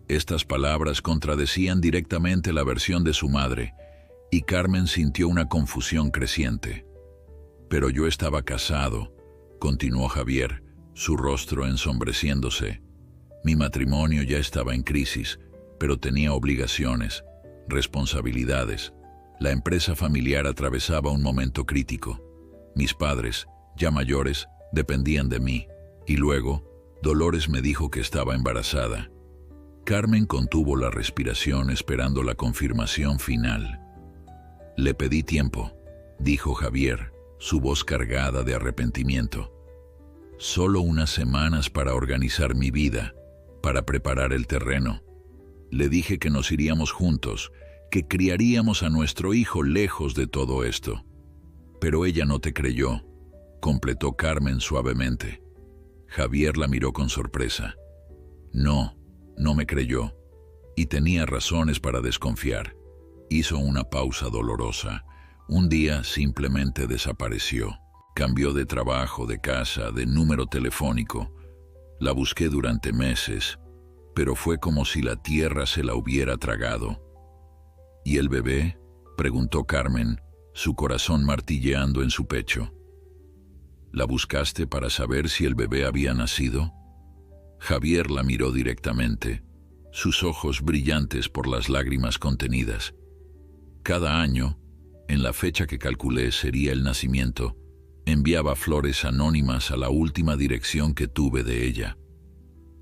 Estas palabras contradecían directamente la versión de su madre, y Carmen sintió una confusión creciente. «Pero yo estaba casado», continuó Javier, su rostro ensombreciéndose. «Mi matrimonio ya estaba en crisis, pero tenía obligaciones, responsabilidades. La empresa familiar atravesaba un momento crítico. Mis padres, ya mayores, dependían de mí. Y luego, Dolores me dijo que estaba embarazada». Carmen contuvo la respiración esperando la confirmación final. «Le pedí tiempo», dijo Javier, su voz cargada de arrepentimiento. «Solo unas semanas para organizar mi vida, para preparar el terreno. Le dije que nos iríamos juntos, que criaríamos a nuestro hijo lejos de todo esto. Pero ella no te creyó», completó Carmen suavemente. Javier la miró con sorpresa. No me creyó, y tenía razones para desconfiar. Hizo una pausa dolorosa. Un día simplemente desapareció. Cambió de trabajo, de casa, de número telefónico. La busqué durante meses, pero fue como si la tierra se la hubiera tragado. «¿Y el bebé?», preguntó Carmen, su corazón martilleando en su pecho. «¿La buscaste para saber si el bebé había nacido?». Javier la miró directamente, sus ojos brillantes por las lágrimas contenidas. Cada año, en la fecha que calculé sería el nacimiento, enviaba flores anónimas a la última dirección que tuve de ella.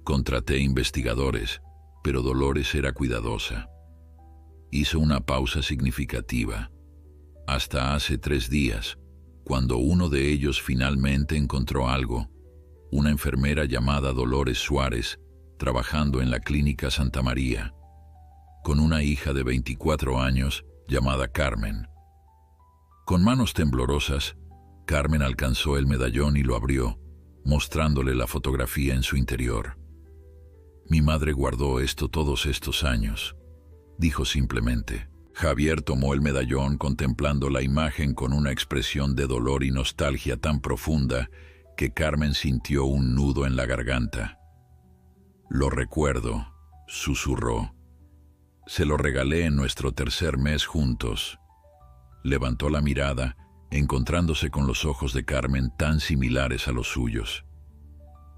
Contraté investigadores, pero Dolores era cuidadosa. Hizo una pausa significativa. Hasta hace 3 días, cuando uno de ellos finalmente encontró algo, una enfermera llamada Dolores Suárez trabajando en la Clínica Santa María, con una hija de 24 años llamada Carmen. Con manos temblorosas, Carmen alcanzó el medallón y lo abrió, mostrándole la fotografía en su interior. «Mi madre guardó esto todos estos años», dijo simplemente. Javier tomó el medallón contemplando la imagen con una expresión de dolor y nostalgia tan profunda que Carmen sintió un nudo en la garganta. «Lo recuerdo», susurró. «Se lo regalé en nuestro tercer mes juntos». Levantó la mirada, encontrándose con los ojos de Carmen tan similares a los suyos.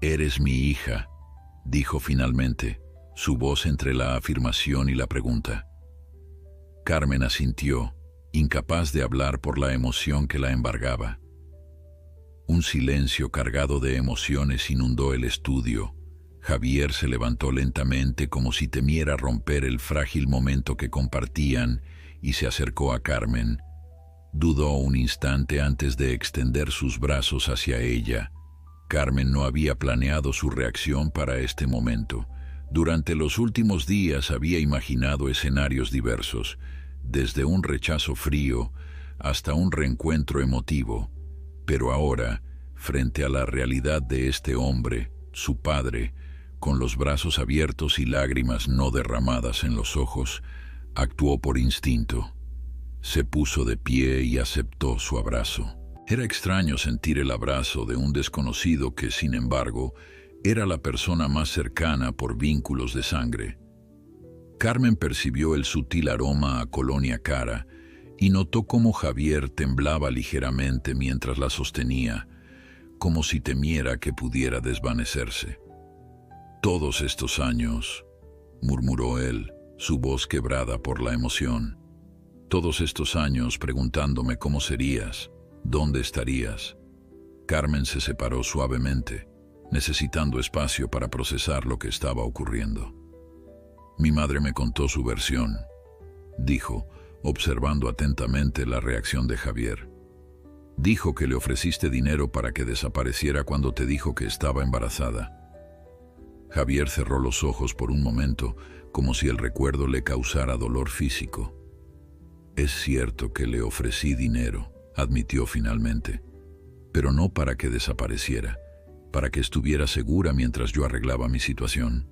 «Eres mi hija», dijo finalmente, su voz entre la afirmación y la pregunta. Carmen asintió, incapaz de hablar por la emoción que la embargaba. Un silencio cargado de emociones inundó el estudio. Javier se levantó lentamente como si temiera romper el frágil momento que compartían y se acercó a Carmen. Dudó un instante antes de extender sus brazos hacia ella. Carmen no había planeado su reacción para este momento. Durante los últimos días había imaginado escenarios diversos, desde un rechazo frío hasta un reencuentro emotivo. Pero ahora, frente a la realidad de este hombre, su padre, con los brazos abiertos y lágrimas no derramadas en los ojos, actuó por instinto. Se puso de pie y aceptó su abrazo. Era extraño sentir el abrazo de un desconocido que, sin embargo, era la persona más cercana por vínculos de sangre. Carmen percibió el sutil aroma a colonia cara y notó cómo Javier temblaba ligeramente mientras la sostenía, como si temiera que pudiera desvanecerse. «Todos estos años», murmuró él, su voz quebrada por la emoción. «Todos estos años preguntándome cómo serías, dónde estarías». Carmen se separó suavemente, necesitando espacio para procesar lo que estaba ocurriendo. «Mi madre me contó su versión», dijo, observando atentamente la reacción de Javier. «Dijo que le ofreciste dinero para que desapareciera cuando te dijo que estaba embarazada». Javier cerró los ojos por un momento, como si el recuerdo le causara dolor físico. «Es cierto que le ofrecí dinero», admitió finalmente, «pero no para que desapareciera, para que estuviera segura mientras yo arreglaba mi situación».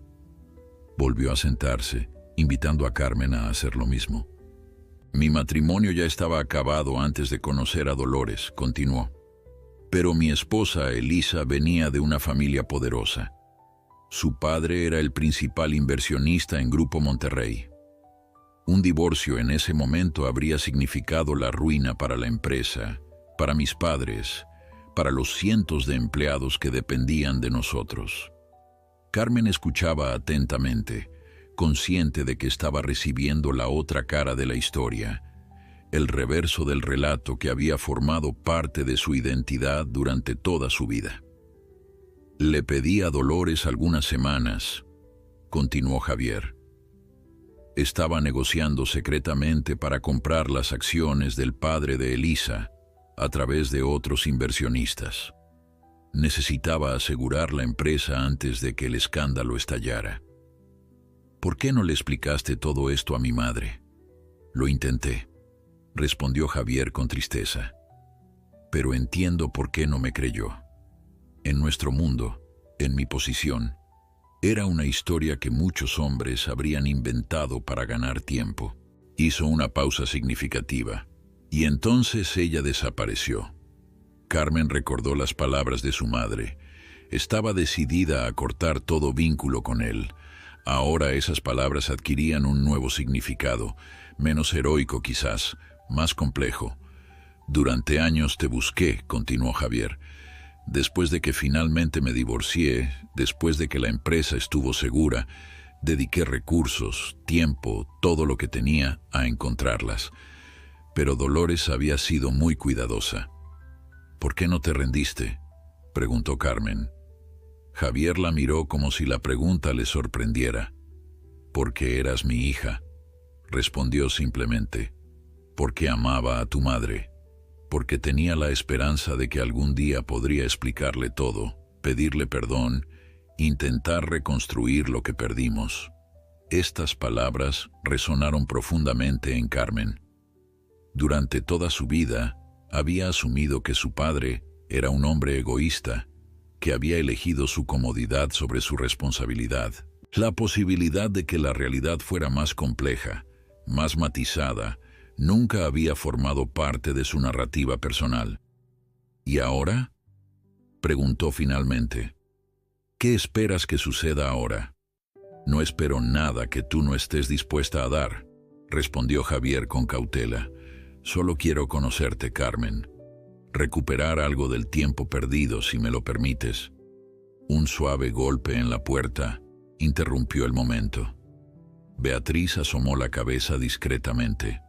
Volvió a sentarse, invitando a Carmen a hacer lo mismo. «Mi matrimonio ya estaba acabado antes de conocer a Dolores», continuó. «Pero mi esposa, Elisa, venía de una familia poderosa. Su padre era el principal inversionista en Grupo Monterrey. Un divorcio en ese momento habría significado la ruina para la empresa, para mis padres, para los cientos de empleados que dependían de nosotros». Carmen escuchaba atentamente, consciente de que estaba recibiendo la otra cara de la historia, el reverso del relato que había formado parte de su identidad durante toda su vida. «Le pedí a Dolores algunas semanas», continuó Javier. «Estaba negociando secretamente para comprar las acciones del padre de Elisa a través de otros inversionistas. Necesitaba asegurar la empresa antes de que el escándalo estallara. ¿Por qué no le explicaste todo esto a mi madre?» «Lo intenté», respondió Javier con tristeza. «Pero entiendo por qué no me creyó. En nuestro mundo, en mi posición, era una historia que muchos hombres habrían inventado para ganar tiempo». Hizo una pausa significativa, y entonces ella desapareció. Carmen recordó las palabras de su madre. Estaba decidida a cortar todo vínculo con él. Ahora esas palabras adquirían un nuevo significado, menos heroico quizás, más complejo. «Durante años te busqué», continuó Javier. «Después de que finalmente me divorcié, después de que la empresa estuvo segura, dediqué recursos, tiempo, todo lo que tenía a encontrarlas. Pero Dolores había sido muy cuidadosa». «¿Por qué no te rendiste?», preguntó Carmen. Javier la miró como si la pregunta le sorprendiera. «Porque eras mi hija», respondió simplemente. «Porque amaba a tu madre. Porque tenía la esperanza de que algún día podría explicarle todo, pedirle perdón intentar reconstruir lo que perdimos. Estas palabras resonaron profundamente en Carmen. Durante toda su vida, había asumido que su padre era un hombre egoísta, que había elegido su comodidad sobre su responsabilidad. La posibilidad de que la realidad fuera más compleja, más matizada, nunca había formado parte de su narrativa personal. ¿Y ahora?, preguntó finalmente. ¿Qué esperas que suceda ahora? No espero nada que tú no estés dispuesta a dar, respondió Javier con cautela. Solo quiero conocerte, Carmen. Recuperar algo del tiempo perdido, si me lo permites. Un suave golpe en la puerta interrumpió el momento. Beatriz asomó la cabeza discretamente.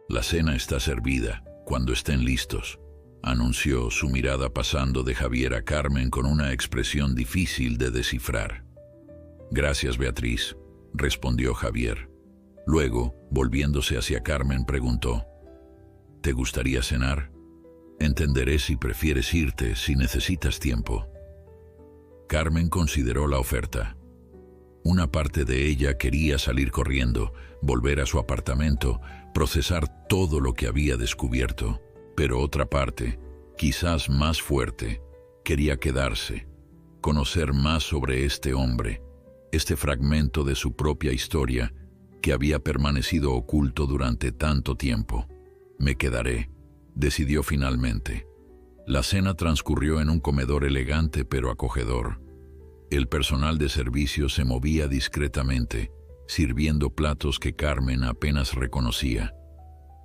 La cena está servida, cuando estén listos, anunció, su mirada pasando de Javier a Carmen con una expresión difícil de descifrar. Gracias, Beatriz, respondió Javier. Luego, volviéndose hacia Carmen, preguntó: ¿te gustaría cenar? Entenderé si prefieres irte, si necesitas tiempo. Carmen consideró la oferta. Una parte de ella quería salir corriendo, volver a su apartamento, procesar todo lo que había descubierto, pero otra parte, quizás más fuerte, quería quedarse, conocer más sobre este hombre, este fragmento de su propia historia que había permanecido oculto durante tanto tiempo. Me quedaré, decidió finalmente. La cena transcurrió en un comedor elegante pero acogedor. El personal de servicio se movía discretamente, sirviendo platos que Carmen apenas reconocía.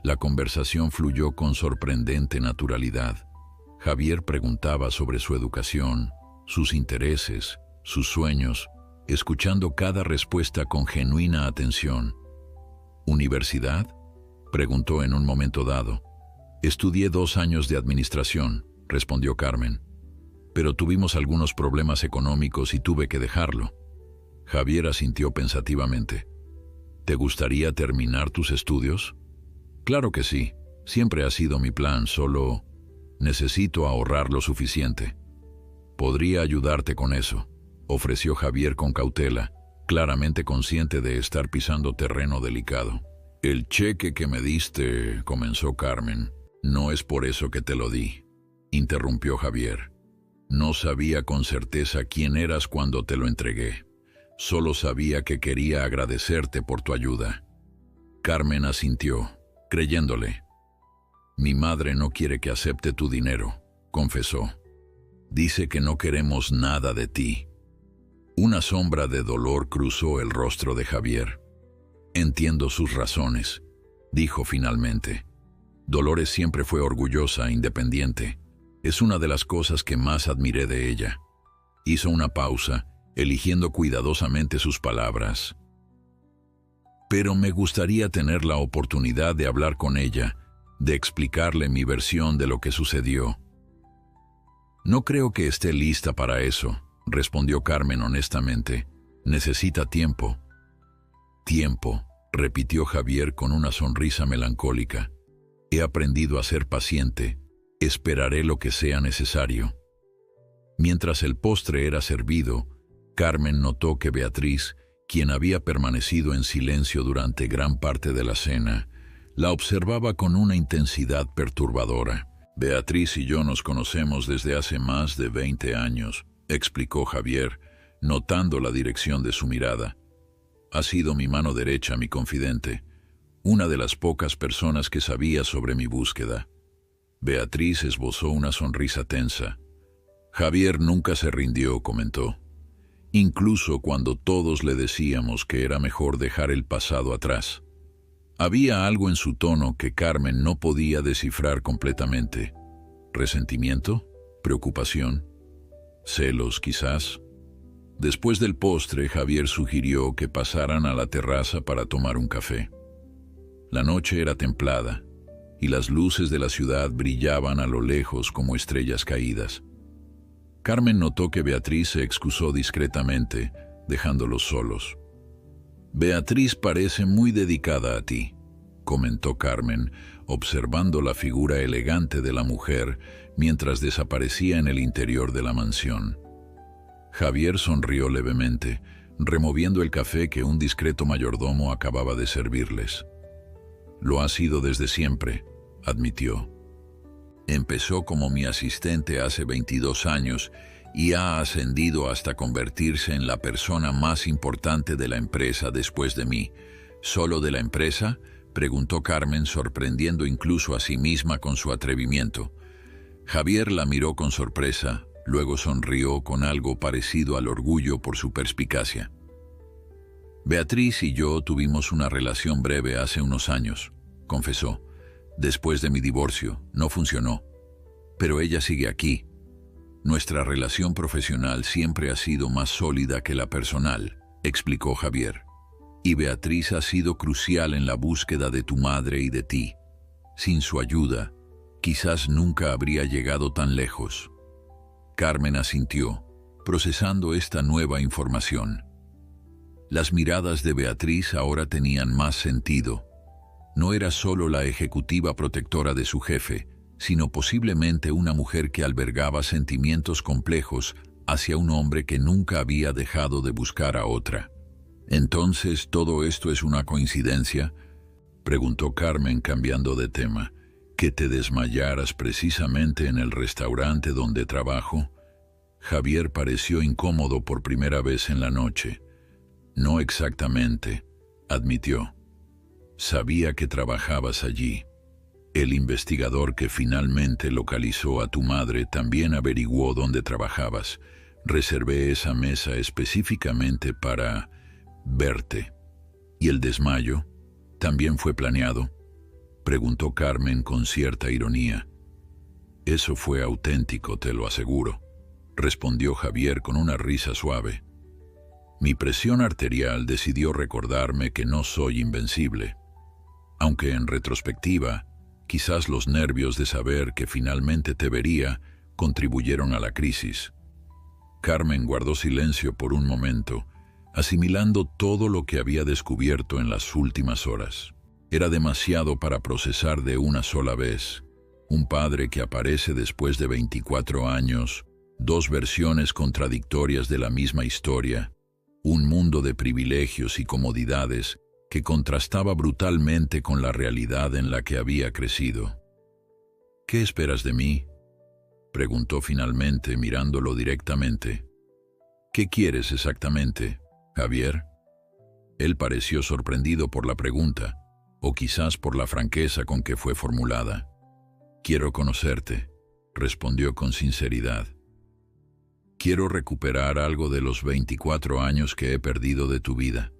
La conversación fluyó con sorprendente naturalidad. Javier preguntaba sobre su educación, sus intereses, sus sueños, escuchando cada respuesta con genuina atención. ¿Universidad?, preguntó en un momento dado. Estudié 2 años de administración, respondió Carmen. Pero tuvimos algunos problemas económicos y tuve que dejarlo. Javier asintió pensativamente. ¿Te gustaría terminar tus estudios? Claro que sí, siempre ha sido mi plan, solo necesito ahorrar lo suficiente. Podría ayudarte con eso, ofreció Javier con cautela, claramente consciente de estar pisando terreno delicado. El cheque que me diste, comenzó Carmen. No es por eso que te lo di, interrumpió Javier. No sabía con certeza quién eras cuando te lo entregué. Solo sabía que quería agradecerte por tu ayuda. Carmen asintió, creyéndole. Mi madre no quiere que acepte tu dinero, confesó. Dice que no queremos nada de ti. Una sombra de dolor cruzó el rostro de Javier. Entiendo sus razones, dijo finalmente. Dolores siempre fue orgullosa, independiente. Es una de las cosas que más admiré de ella. Hizo una pausa, eligiendo cuidadosamente sus palabras. Pero me gustaría tener la oportunidad de hablar con ella, de explicarle mi versión de lo que sucedió. No creo que esté lista para eso, respondió Carmen honestamente. Necesita tiempo. Tiempo, repitió Javier con una sonrisa melancólica. He aprendido a ser paciente. Esperaré lo que sea necesario. Mientras el postre era servido, Carmen notó que Beatriz, quien había permanecido en silencio durante gran parte de la cena, la observaba con una intensidad perturbadora. Beatriz y yo nos conocemos desde hace más de 20 años, explicó Javier, notando la dirección de su mirada. Ha sido mi mano derecha, mi confidente, una de las pocas personas que sabía sobre mi búsqueda. Beatriz esbozó una sonrisa tensa. Javier nunca se rindió, comentó. Incluso cuando todos le decíamos que era mejor dejar el pasado atrás. Había algo en su tono que Carmen no podía descifrar completamente. ¿Resentimiento? ¿Preocupación? ¿Celos, quizás? Después del postre, Javier sugirió que pasaran a la terraza para tomar un café. La noche era templada, y las luces de la ciudad brillaban a lo lejos como estrellas caídas. Carmen notó que Beatriz se excusó discretamente, dejándolos solos. Beatriz parece muy dedicada a ti, comentó Carmen, observando la figura elegante de la mujer mientras desaparecía en el interior de la mansión. Javier sonrió levemente, removiendo el café que un discreto mayordomo acababa de servirles. Lo ha sido desde siempre, admitió. Empezó como mi asistente hace 22 años y ha ascendido hasta convertirse en la persona más importante de la empresa después de mí. ¿Solo de la empresa?, preguntó Carmen, sorprendiendo incluso a sí misma con su atrevimiento. Javier la miró con sorpresa, luego sonrió con algo parecido al orgullo por su perspicacia. Beatriz y yo tuvimos una relación breve hace unos años, confesó. Después de mi divorcio, no funcionó. Pero ella sigue aquí. Nuestra relación profesional siempre ha sido más sólida que la personal, explicó Javier. Y Beatriz ha sido crucial en la búsqueda de tu madre y de ti. Sin su ayuda, quizás nunca habría llegado tan lejos. Carmen asintió, procesando esta nueva información. Las miradas de Beatriz ahora tenían más sentido. No era solo la ejecutiva protectora de su jefe, sino posiblemente una mujer que albergaba sentimientos complejos hacia un hombre que nunca había dejado de buscar a otra. ¿Entonces todo esto es una coincidencia?, preguntó Carmen cambiando de tema. ¿Que te desmayaras precisamente en el restaurante donde trabajo? Javier pareció incómodo por primera vez en la noche. No exactamente, admitió. Sabía que trabajabas allí. El investigador que finalmente localizó a tu madre también averiguó dónde trabajabas. Reservé esa mesa específicamente para verte. ¿Y el desmayo también fue planeado?, preguntó Carmen con cierta ironía. Eso fue auténtico, te lo aseguro, respondió Javier con una risa suave. Mi presión arterial decidió recordarme que no soy invencible, aunque en retrospectiva, quizás los nervios de saber que finalmente te vería contribuyeron a la crisis. Carmen guardó silencio por un momento, asimilando todo lo que había descubierto en las últimas horas. Era demasiado para procesar de una sola vez. Un padre que aparece después de 24 años, dos versiones contradictorias de la misma historia, un mundo de privilegios y comodidades que contrastaba brutalmente con la realidad en la que había crecido. ¿Qué esperas de mí?, preguntó finalmente mirándolo directamente. ¿Qué quieres exactamente, Javier? Él pareció sorprendido por la pregunta, o quizás por la franqueza con que fue formulada. Quiero conocerte, respondió con sinceridad. Quiero recuperar algo de los 24 años que he perdido de tu vida.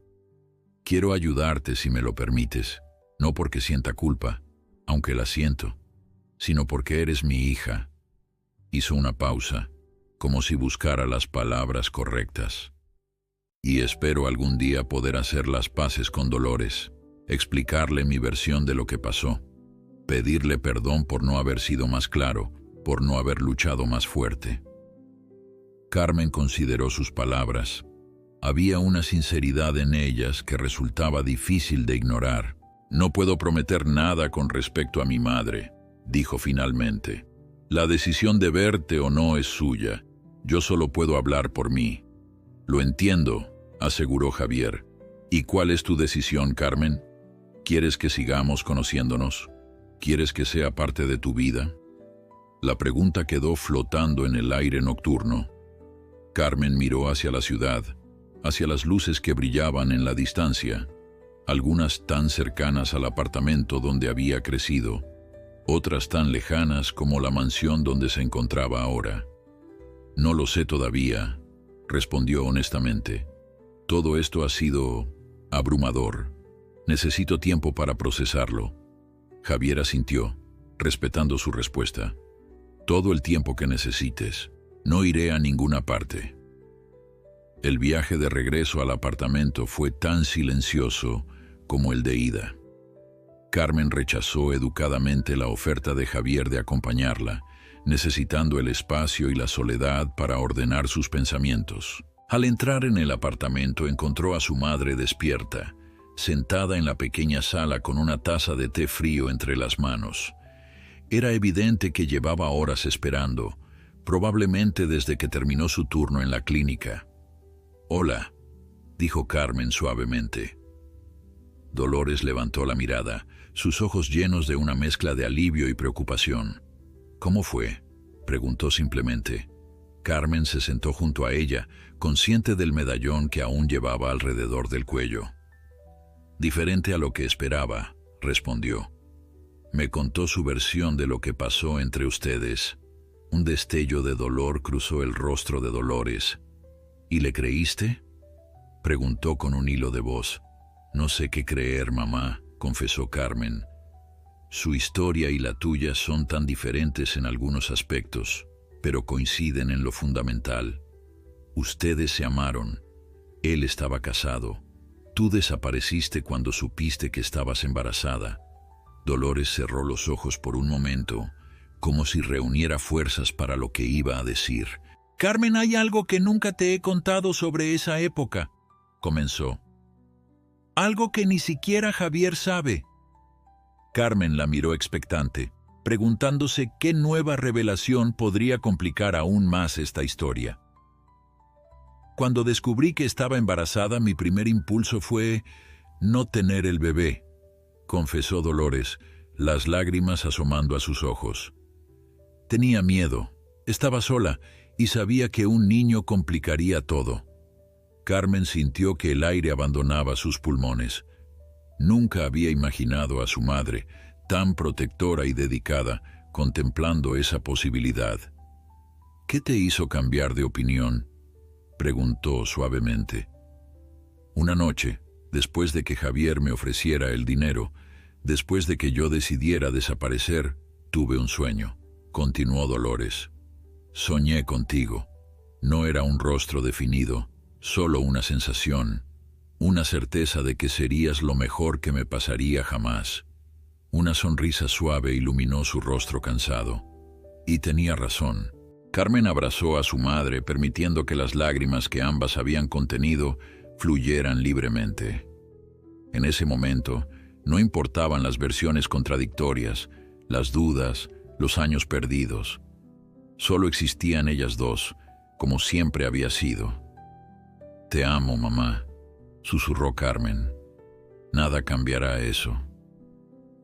Quiero ayudarte si me lo permites, no porque sienta culpa, aunque la siento, sino porque eres mi hija. Hizo una pausa, como si buscara las palabras correctas. Y espero algún día poder hacer las paces con Dolores, explicarle mi versión de lo que pasó, pedirle perdón por no haber sido más claro, por no haber luchado más fuerte. Carmen consideró sus palabras. Había una sinceridad en ellas que resultaba difícil de ignorar. No puedo prometer nada con respecto a mi madre, dijo finalmente. La decisión de verte o no es suya. Yo solo puedo hablar por mí. Lo entiendo, aseguró Javier. ¿Y cuál es tu decisión, Carmen? ¿Quieres que sigamos conociéndonos? ¿Quieres que sea parte de tu vida? La pregunta quedó flotando en el aire nocturno. Carmen miró hacia la ciudad, hacia las luces que brillaban en la distancia, algunas tan cercanas al apartamento donde había crecido, otras tan lejanas como la mansión donde se encontraba ahora. No lo sé todavía, respondió honestamente. Todo esto ha sido abrumador. Necesito tiempo para procesarlo. Javier asintió, respetando su respuesta. Todo el tiempo que necesites. No iré a ninguna parte. El viaje de regreso al apartamento fue tan silencioso como el de ida. Carmen rechazó educadamente la oferta de Javier de acompañarla, necesitando el espacio y la soledad para ordenar sus pensamientos. Al entrar en el apartamento encontró a su madre despierta, sentada en la pequeña sala con una taza de té frío entre las manos. Era evidente que llevaba horas esperando, probablemente desde que terminó su turno en la clínica. «Hola», dijo Carmen suavemente. Dolores levantó la mirada, sus ojos llenos de una mezcla de alivio y preocupación. «¿Cómo fue?», preguntó simplemente. Carmen se sentó junto a ella, consciente del medallón que aún llevaba alrededor del cuello. «Diferente a lo que esperaba», respondió. «Me contó su versión de lo que pasó entre ustedes». Un destello de dolor cruzó el rostro de Dolores. «¿Y le creíste?», preguntó con un hilo de voz. «No sé qué creer, mamá», confesó Carmen. «Su historia y la tuya son tan diferentes en algunos aspectos, pero coinciden en lo fundamental. Ustedes se amaron. Él estaba casado. Tú desapareciste cuando supiste que estabas embarazada». Dolores cerró los ojos por un momento, como si reuniera fuerzas para lo que iba a decir. «Carmen, hay algo que nunca te he contado sobre esa época», comenzó. «Algo que ni siquiera Javier sabe». Carmen la miró expectante, preguntándose qué nueva revelación podría complicar aún más esta historia. «Cuando descubrí que estaba embarazada, mi primer impulso fue no tener el bebé», confesó Dolores, las lágrimas asomando a sus ojos. «Tenía miedo, estaba sola y sabía que un niño complicaría todo». Carmen sintió que el aire abandonaba sus pulmones. Nunca había imaginado a su madre, tan protectora y dedicada, contemplando esa posibilidad. «¿Qué te hizo cambiar de opinión?», preguntó suavemente. «Una noche, después de que Javier me ofreciera el dinero, después de que yo decidiera desaparecer, tuve un sueño», continuó Dolores. «Soñé contigo. No era un rostro definido, solo una sensación, una certeza de que serías lo mejor que me pasaría jamás». Una sonrisa suave iluminó su rostro cansado. Y tenía razón. Carmen abrazó a su madre, permitiendo que las lágrimas que ambas habían contenido fluyeran libremente. En ese momento, no importaban las versiones contradictorias, las dudas, los años perdidos. Solo existían ellas dos, como siempre había sido. «Te amo, mamá», susurró Carmen. «Nada cambiará eso».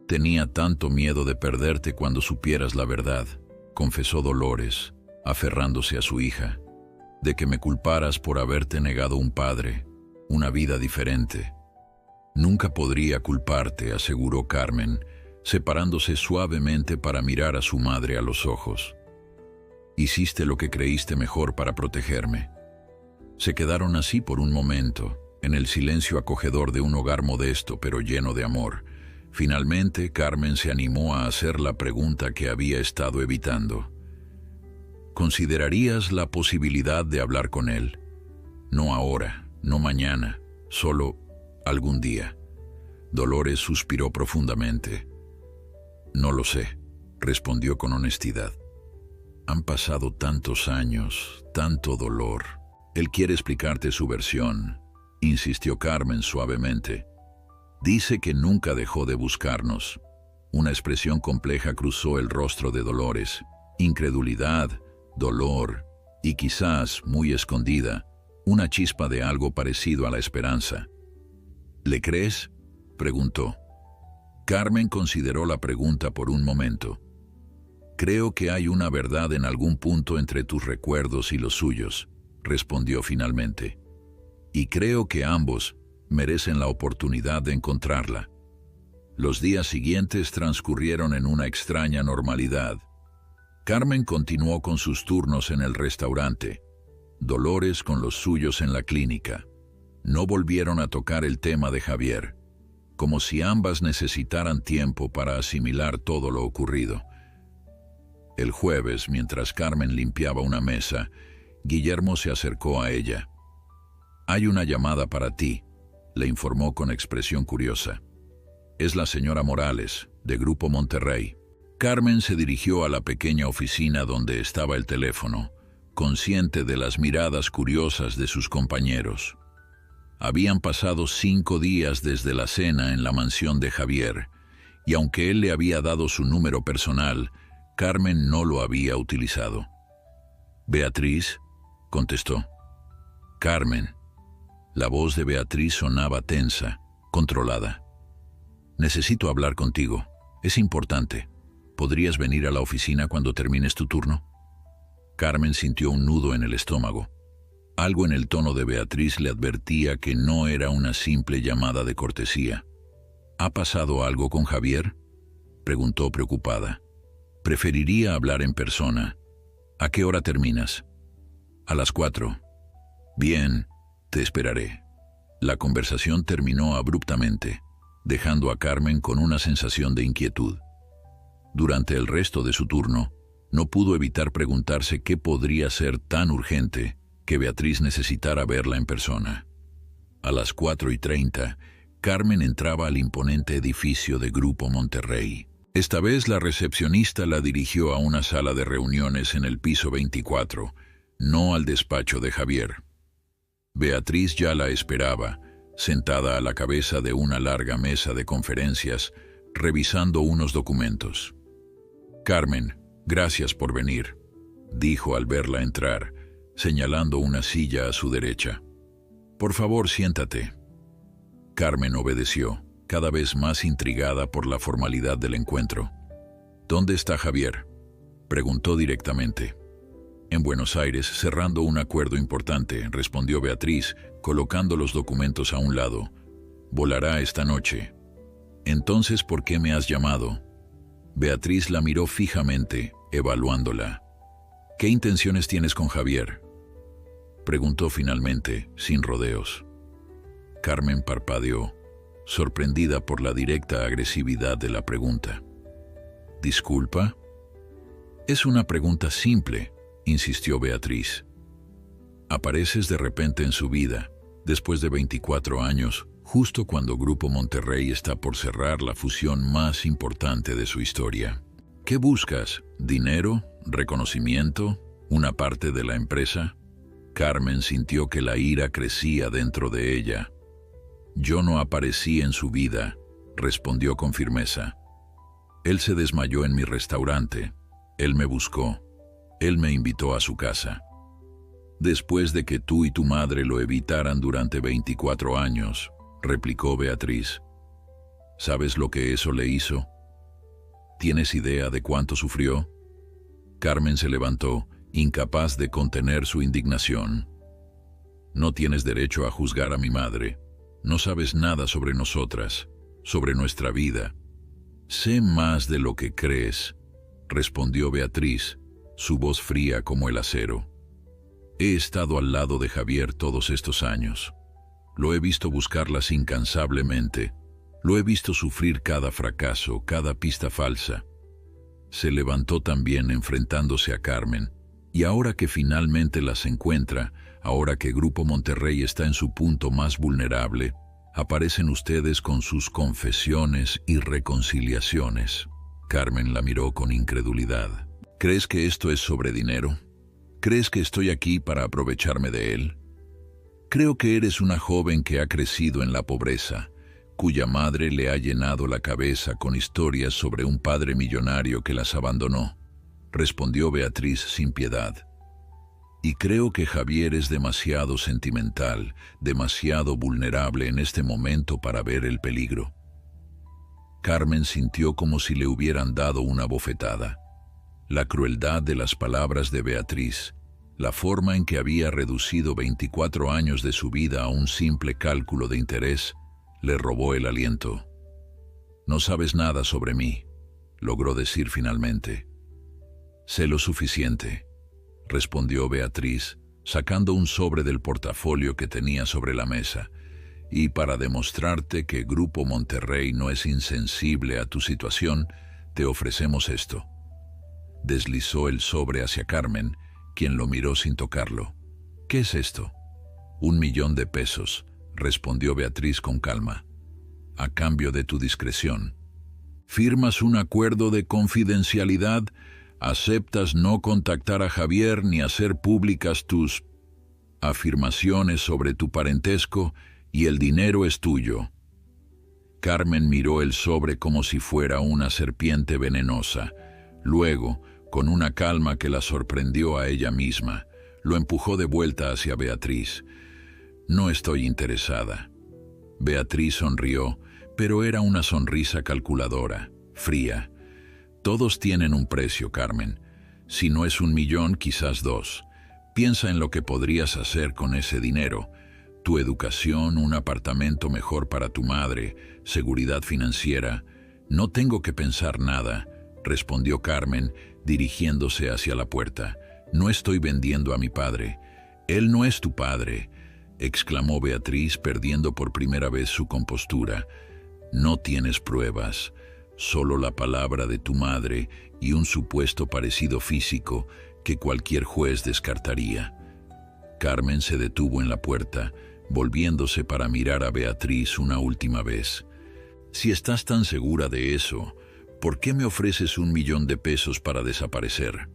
«Tenía tanto miedo de perderte cuando supieras la verdad», confesó Dolores, aferrándose a su hija, «de que me culparas por haberte negado un padre, una vida diferente». «Nunca podría culparte», aseguró Carmen, separándose suavemente para mirar a su madre a los ojos. «Hiciste lo que creíste mejor para protegerme». Se quedaron así por un momento, en el silencio acogedor de un hogar modesto pero lleno de amor. Finalmente, Carmen se animó a hacer la pregunta que había estado evitando. «¿Considerarías la posibilidad de hablar con él? No ahora, no mañana, solo algún día». Dolores suspiró profundamente. «No lo sé», respondió con honestidad. «Han pasado tantos años, tanto dolor. Él quiere explicarte su versión», insistió Carmen suavemente. «Dice que nunca dejó de buscarnos». Una expresión compleja cruzó el rostro de Dolores. Incredulidad, dolor y quizás, muy escondida, una chispa de algo parecido a la esperanza. «¿Le crees?», preguntó. Carmen consideró la pregunta por un momento. «Creo que hay una verdad en algún punto entre tus recuerdos y los suyos», respondió finalmente. «Y creo que ambos merecen la oportunidad de encontrarla». Los días siguientes transcurrieron en una extraña normalidad. Carmen continuó con sus turnos en el restaurante, Dolores con los suyos en la clínica. No volvieron a tocar el tema de Javier, como si ambas necesitaran tiempo para asimilar todo lo ocurrido. El jueves, mientras Carmen limpiaba una mesa, Guillermo se acercó a ella. «Hay una llamada para ti», le informó con expresión curiosa. «Es la señora Morales, de Grupo Monterrey». Carmen se dirigió a la pequeña oficina donde estaba el teléfono, consciente de las miradas curiosas de sus compañeros. Habían pasado 5 días desde la cena en la mansión de Javier, y aunque él le había dado su número personal, Carmen no lo había utilizado. Beatriz, contestó. Carmen. La voz de Beatriz sonaba tensa, controlada. Necesito hablar contigo. Es importante. ¿Podrías venir a la oficina cuando termines tu turno? Carmen sintió un nudo en el estómago. Algo en el tono de Beatriz le advertía que no era una simple llamada de cortesía. ¿Ha pasado algo con Javier?, preguntó preocupada. Preferiría hablar en persona. ¿A qué hora terminas? A las 4. Bien, te esperaré. La conversación terminó abruptamente, dejando a Carmen con una sensación de inquietud. Durante el resto de su turno, no pudo evitar preguntarse qué podría ser tan urgente que Beatriz necesitara verla en persona. A las 4:30, Carmen entraba al imponente edificio de Grupo Monterrey. Esta vez la recepcionista la dirigió a una sala de reuniones en el piso 24, no al despacho de Javier. Beatriz ya la esperaba, sentada a la cabeza de una larga mesa de conferencias, revisando unos documentos. Carmen, gracias por venir, dijo al verla entrar, señalando una silla a su derecha. Por favor, siéntate. Carmen obedeció, cada vez más intrigada por la formalidad del encuentro. ¿Dónde está Javier?, preguntó directamente. En Buenos Aires, cerrando un acuerdo importante, respondió Beatriz, colocando los documentos a un lado. Volará esta noche. Entonces, ¿por qué me has llamado? Beatriz la miró fijamente, evaluándola. ¿Qué intenciones tienes con Javier?, preguntó finalmente, sin rodeos. Carmen parpadeó, sorprendida por la directa agresividad de la pregunta. ¿Disculpa? Es una pregunta simple, insistió Beatriz. Apareces de repente en su vida, después de 24 años, justo cuando Grupo Monterrey está por cerrar la fusión más importante de su historia. ¿Qué buscas? ¿Dinero? ¿Reconocimiento? ¿Una parte de la empresa? Carmen sintió que la ira crecía dentro de ella. Yo no aparecí en su vida, respondió con firmeza. Él se desmayó en mi restaurante. Él me buscó. Él me invitó a su casa. Después de que tú y tu madre lo evitaran durante 24 años, replicó Beatriz. ¿Sabes lo que eso le hizo? ¿Tienes idea de cuánto sufrió? Carmen se levantó, incapaz de contener su indignación. No tienes derecho a juzgar a mi madre. No sabes nada sobre nosotras, sobre nuestra vida. Sé más de lo que crees, respondió Beatriz, su voz fría como el acero. He estado al lado de Javier todos estos años. Lo he visto buscarlas incansablemente. Lo he visto sufrir cada fracaso, cada pista falsa. Se levantó también enfrentándose a Carmen, y ahora que finalmente las encuentra, ahora que Grupo Monterrey está en su punto más vulnerable, aparecen ustedes con sus confesiones y reconciliaciones. Carmen la miró con incredulidad. ¿Crees que esto es sobre dinero? ¿Crees que estoy aquí para aprovecharme de él? Creo que eres una joven que ha crecido en la pobreza, cuya madre le ha llenado la cabeza con historias sobre un padre millonario que las abandonó, respondió Beatriz sin piedad. Y creo que Javier es demasiado sentimental, demasiado vulnerable en este momento para ver el peligro. Carmen sintió como si le hubieran dado una bofetada. La crueldad de las palabras de Beatriz, la forma en que había reducido 24 años de su vida a un simple cálculo de interés, le robó el aliento. No sabes nada sobre mí, logró decir finalmente. Sé lo suficiente, respondió Beatriz, sacando un sobre del portafolio que tenía sobre la mesa, y para demostrarte que Grupo Monterrey no es insensible a tu situación, te ofrecemos esto. Deslizó el sobre hacia Carmen, quien lo miró sin tocarlo. ¿Qué es esto? 1 millón de pesos, respondió Beatriz con calma. A cambio de tu discreción. ¿Firmas un acuerdo de confidencialidad? ¿Aceptas no contactar a Javier ni hacer públicas tus afirmaciones sobre tu parentesco y el dinero es tuyo? Carmen miró el sobre como si fuera una serpiente venenosa. Luego, Con una calma que la sorprendió a ella misma, lo empujó de vuelta hacia Beatriz. «No estoy interesada». Beatriz sonrió, pero era una sonrisa calculadora, fría. «Todos tienen un precio, Carmen. Si no es 1 millón, quizás 2. Piensa en lo que podrías hacer con ese dinero. Tu educación, un apartamento mejor para tu madre, seguridad financiera». «No tengo que pensar nada», respondió Carmen, dirigiéndose hacia la puerta. «No estoy vendiendo a mi padre». «Él no es tu padre», exclamó Beatriz, perdiendo por primera vez su compostura. «No tienes pruebas, solo la palabra de tu madre y un supuesto parecido físico que cualquier juez descartaría». Carmen se detuvo en la puerta, volviéndose para mirar a Beatriz una última vez. «Si estás tan segura de eso, ¿por qué me ofreces 1 millón de pesos para desaparecer?».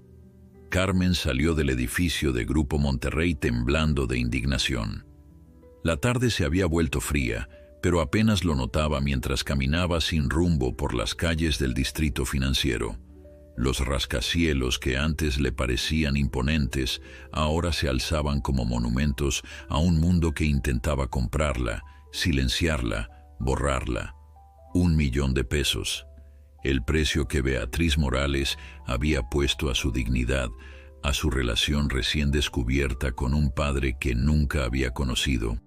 Carmen salió del edificio de Grupo Monterrey temblando de indignación. La tarde se había vuelto fría, pero apenas lo notaba mientras caminaba sin rumbo por las calles del distrito financiero. Los rascacielos que antes le parecían imponentes, ahora se alzaban como monumentos a un mundo que intentaba comprarla, silenciarla, borrarla. 1 millón de pesos. El precio que Beatriz Morales había puesto a su dignidad, a su relación recién descubierta con un padre que nunca había conocido.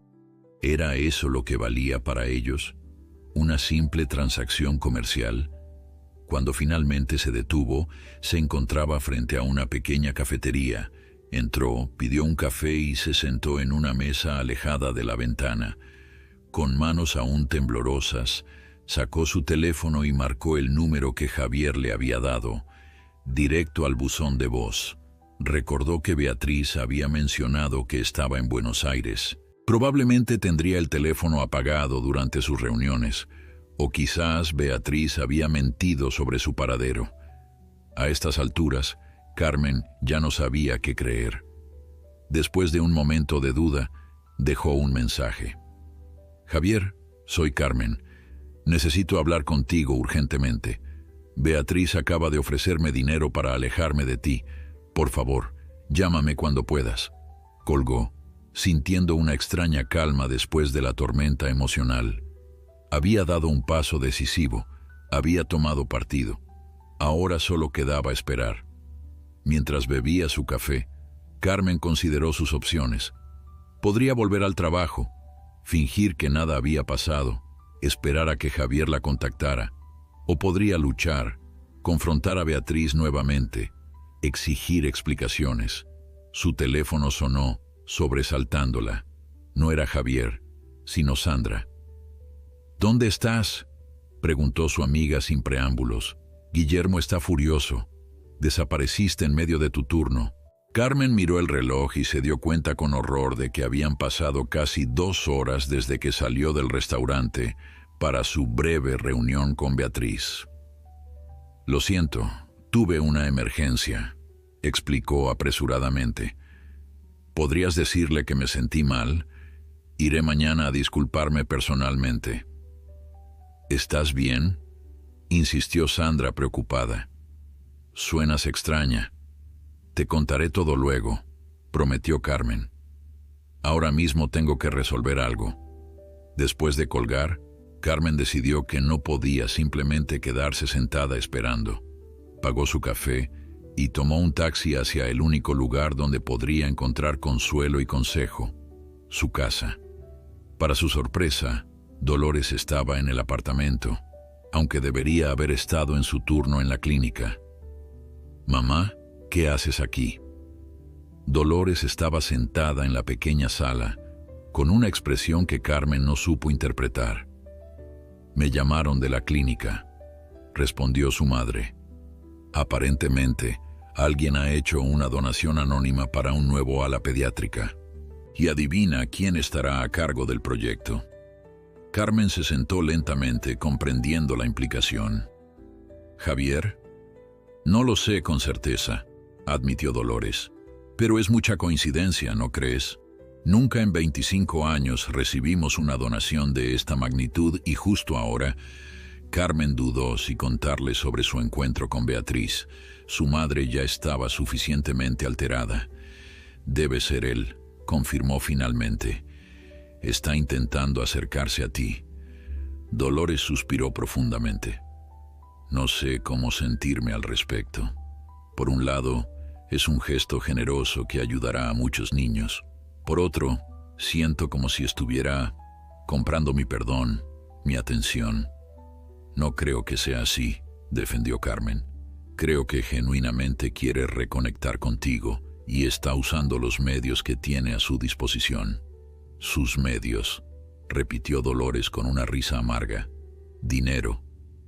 ¿Era eso lo que valía para ellos? ¿Una simple transacción comercial? Cuando finalmente se detuvo, se encontraba frente a una pequeña cafetería. Entró, pidió un café y se sentó en una mesa alejada de la ventana. Con manos aún temblorosas, sacó su teléfono y marcó el número que Javier le había dado, directo al buzón de voz. Recordó que Beatriz había mencionado que estaba en Buenos Aires. Probablemente tendría el teléfono apagado durante sus reuniones, o quizás Beatriz había mentido sobre su paradero. A estas alturas, Carmen ya no sabía qué creer. Después de un momento de duda, dejó un mensaje. «Javier, soy Carmen. Necesito hablar contigo urgentemente. Beatriz acaba de ofrecerme dinero para alejarme de ti. Por favor, llámame cuando puedas». Colgó, sintiendo una extraña calma después de la tormenta emocional. Había dado un paso decisivo, había tomado partido. Ahora solo quedaba esperar. Mientras bebía su café, Carmen consideró sus opciones. Podría volver al trabajo, fingir que nada había pasado, esperar a que Javier la contactara, o podría luchar, confrontar a Beatriz nuevamente, exigir explicaciones. Su teléfono sonó, sobresaltándola. No era Javier, sino Sandra. «¿Dónde estás?», preguntó su amiga sin preámbulos. «Guillermo está furioso. Desapareciste en medio de tu turno». Carmen miró el reloj y se dio cuenta con horror de que habían pasado casi 2 horas desde que salió del restaurante para su breve reunión con Beatriz. «Lo siento, tuve una emergencia», explicó apresuradamente. «¿Podrías decirle que me sentí mal? Iré mañana a disculparme personalmente». «¿Estás bien?», insistió Sandra preocupada. «Suenas extraña». «Te contaré todo luego», prometió Carmen. «Ahora mismo tengo que resolver algo». Después de colgar, Carmen decidió que no podía simplemente quedarse sentada esperando. Pagó su café y tomó un taxi hacia el único lugar donde podría encontrar consuelo y consejo: su casa. Para su sorpresa, Dolores estaba en el apartamento, aunque debería haber estado en su turno en la clínica. «Mamá, ¿qué haces aquí?». Dolores estaba sentada en la pequeña sala, con una expresión que Carmen no supo interpretar. «Me llamaron de la clínica», respondió su madre. «Aparentemente, alguien ha hecho una donación anónima para un nuevo ala pediátrica. Y adivina quién estará a cargo del proyecto». Carmen se sentó lentamente, comprendiendo la implicación. «¿Javier?». «No lo sé con certeza», admitió Dolores. «Pero es mucha coincidencia, ¿no crees? Nunca en 25 años recibimos una donación de esta magnitud y justo ahora». Carmen dudó si contarle sobre su encuentro con Beatriz. Su madre ya estaba suficientemente alterada. «Debe ser él», confirmó finalmente. «Está intentando acercarse a ti». Dolores suspiró profundamente. «No sé cómo sentirme al respecto. Por un lado, es un gesto generoso que ayudará a muchos niños. Por otro, siento como si estuviera comprando mi perdón, mi atención». «No creo que sea así», defendió Carmen. «Creo que genuinamente quiere reconectar contigo y está usando los medios que tiene a su disposición». «Sus medios», repitió Dolores con una risa amarga. «Dinero.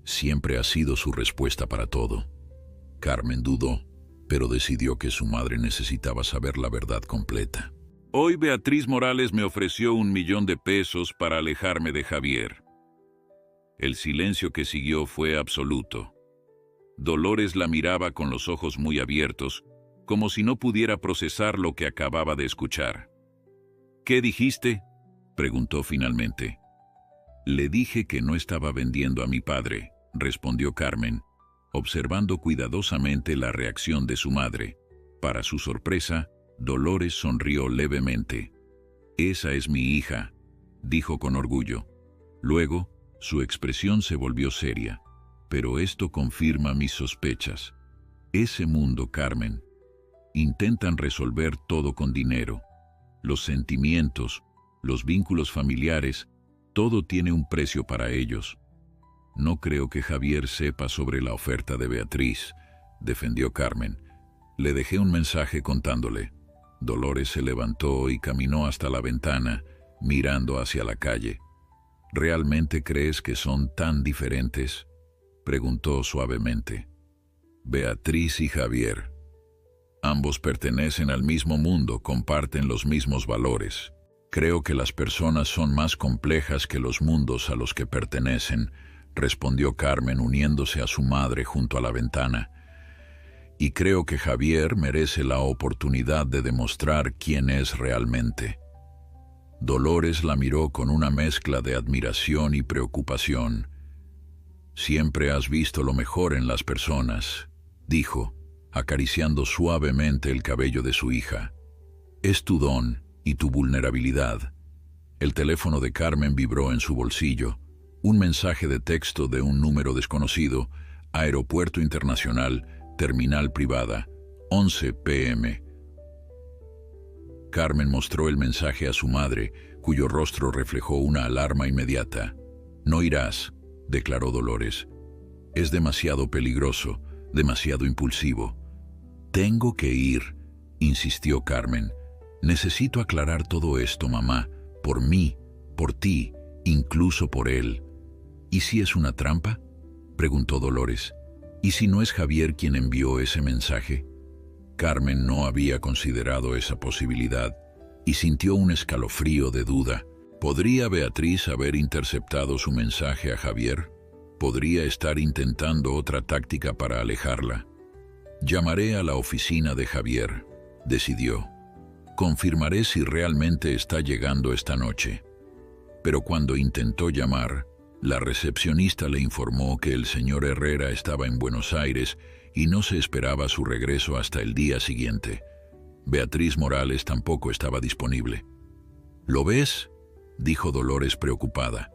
Siempre ha sido su respuesta para todo». Carmen dudó, pero decidió que su madre necesitaba saber la verdad completa. Hoy Beatriz Morales me ofreció $1.000.000 para alejarme de Javier. El silencio que siguió fue absoluto. Dolores la miraba con los ojos muy abiertos, como si no pudiera procesar lo que acababa de escuchar. «¿Qué dijiste?», preguntó finalmente. «Le dije que no estaba vendiendo a mi padre», respondió Carmen, observando cuidadosamente la reacción de su madre. Para su sorpresa, Dolores sonrió levemente. «Esa es mi hija», dijo con orgullo. Luego, su expresión se volvió seria. «Pero esto confirma mis sospechas. Ese mundo, Carmen. Intentan resolver todo con dinero. Los sentimientos, los vínculos familiares, todo tiene un precio para ellos. No creo que Javier sepa sobre la oferta de Beatriz», defendió Carmen. «Le dejé un mensaje contándole». Dolores se levantó y caminó hasta la ventana, mirando hacia la calle. «¿Realmente crees que son tan diferentes?», preguntó suavemente. «Beatriz y Javier. Ambos pertenecen al mismo mundo, comparten los mismos valores. Creo que las personas son más complejas que los mundos a los que pertenecen», respondió Carmen uniéndose a su madre junto a la ventana. «Y creo que Javier merece la oportunidad de demostrar quién es realmente». Dolores la miró con una mezcla de admiración y preocupación. «Siempre has visto lo mejor en las personas», dijo, acariciando suavemente el cabello de su hija. «Es tu don y tu vulnerabilidad». El teléfono de Carmen vibró en su bolsillo. Un mensaje de texto de un número desconocido. «Aeropuerto Internacional, Terminal Privada, 11 p.m». Carmen mostró el mensaje a su madre, cuyo rostro reflejó una alarma inmediata. «No irás», declaró Dolores. «Es demasiado peligroso, demasiado impulsivo». «Tengo que ir», insistió Carmen. «Necesito aclarar todo esto, mamá, por mí, por ti, incluso por él». «¿Y si es una trampa?», preguntó Dolores. «¿Y si no es Javier quien envió ese mensaje?». Carmen no había considerado esa posibilidad y sintió un escalofrío de duda. ¿Podría Beatriz haber interceptado su mensaje a Javier? ¿Podría estar intentando otra táctica para alejarla? «Llamaré a la oficina de Javier», decidió. «Confirmaré si realmente está llegando esta noche». Pero cuando intentó llamar, la recepcionista le informó que el señor Herrera estaba en Buenos Aires y no se esperaba su regreso hasta el día siguiente. Beatriz Morales tampoco estaba disponible. «¿Lo ves?», dijo Dolores preocupada.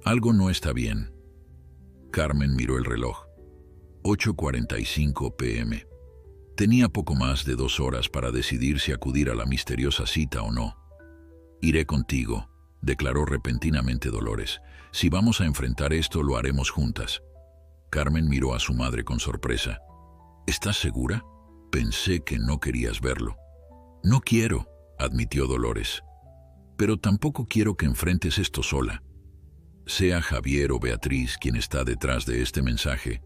«Algo no está bien». Carmen miró el reloj. 8:45 p.m. Tenía poco más de 2 horas para decidir si acudir a la misteriosa cita o no. «Iré contigo», declaró repentinamente Dolores. «Si vamos a enfrentar esto, lo haremos juntas». Carmen miró a su madre con sorpresa. «¿Estás segura? Pensé que no querías verlo». «No quiero», admitió Dolores. «Pero tampoco quiero que enfrentes esto sola. Sea Javier o Beatriz quien está detrás de este mensaje,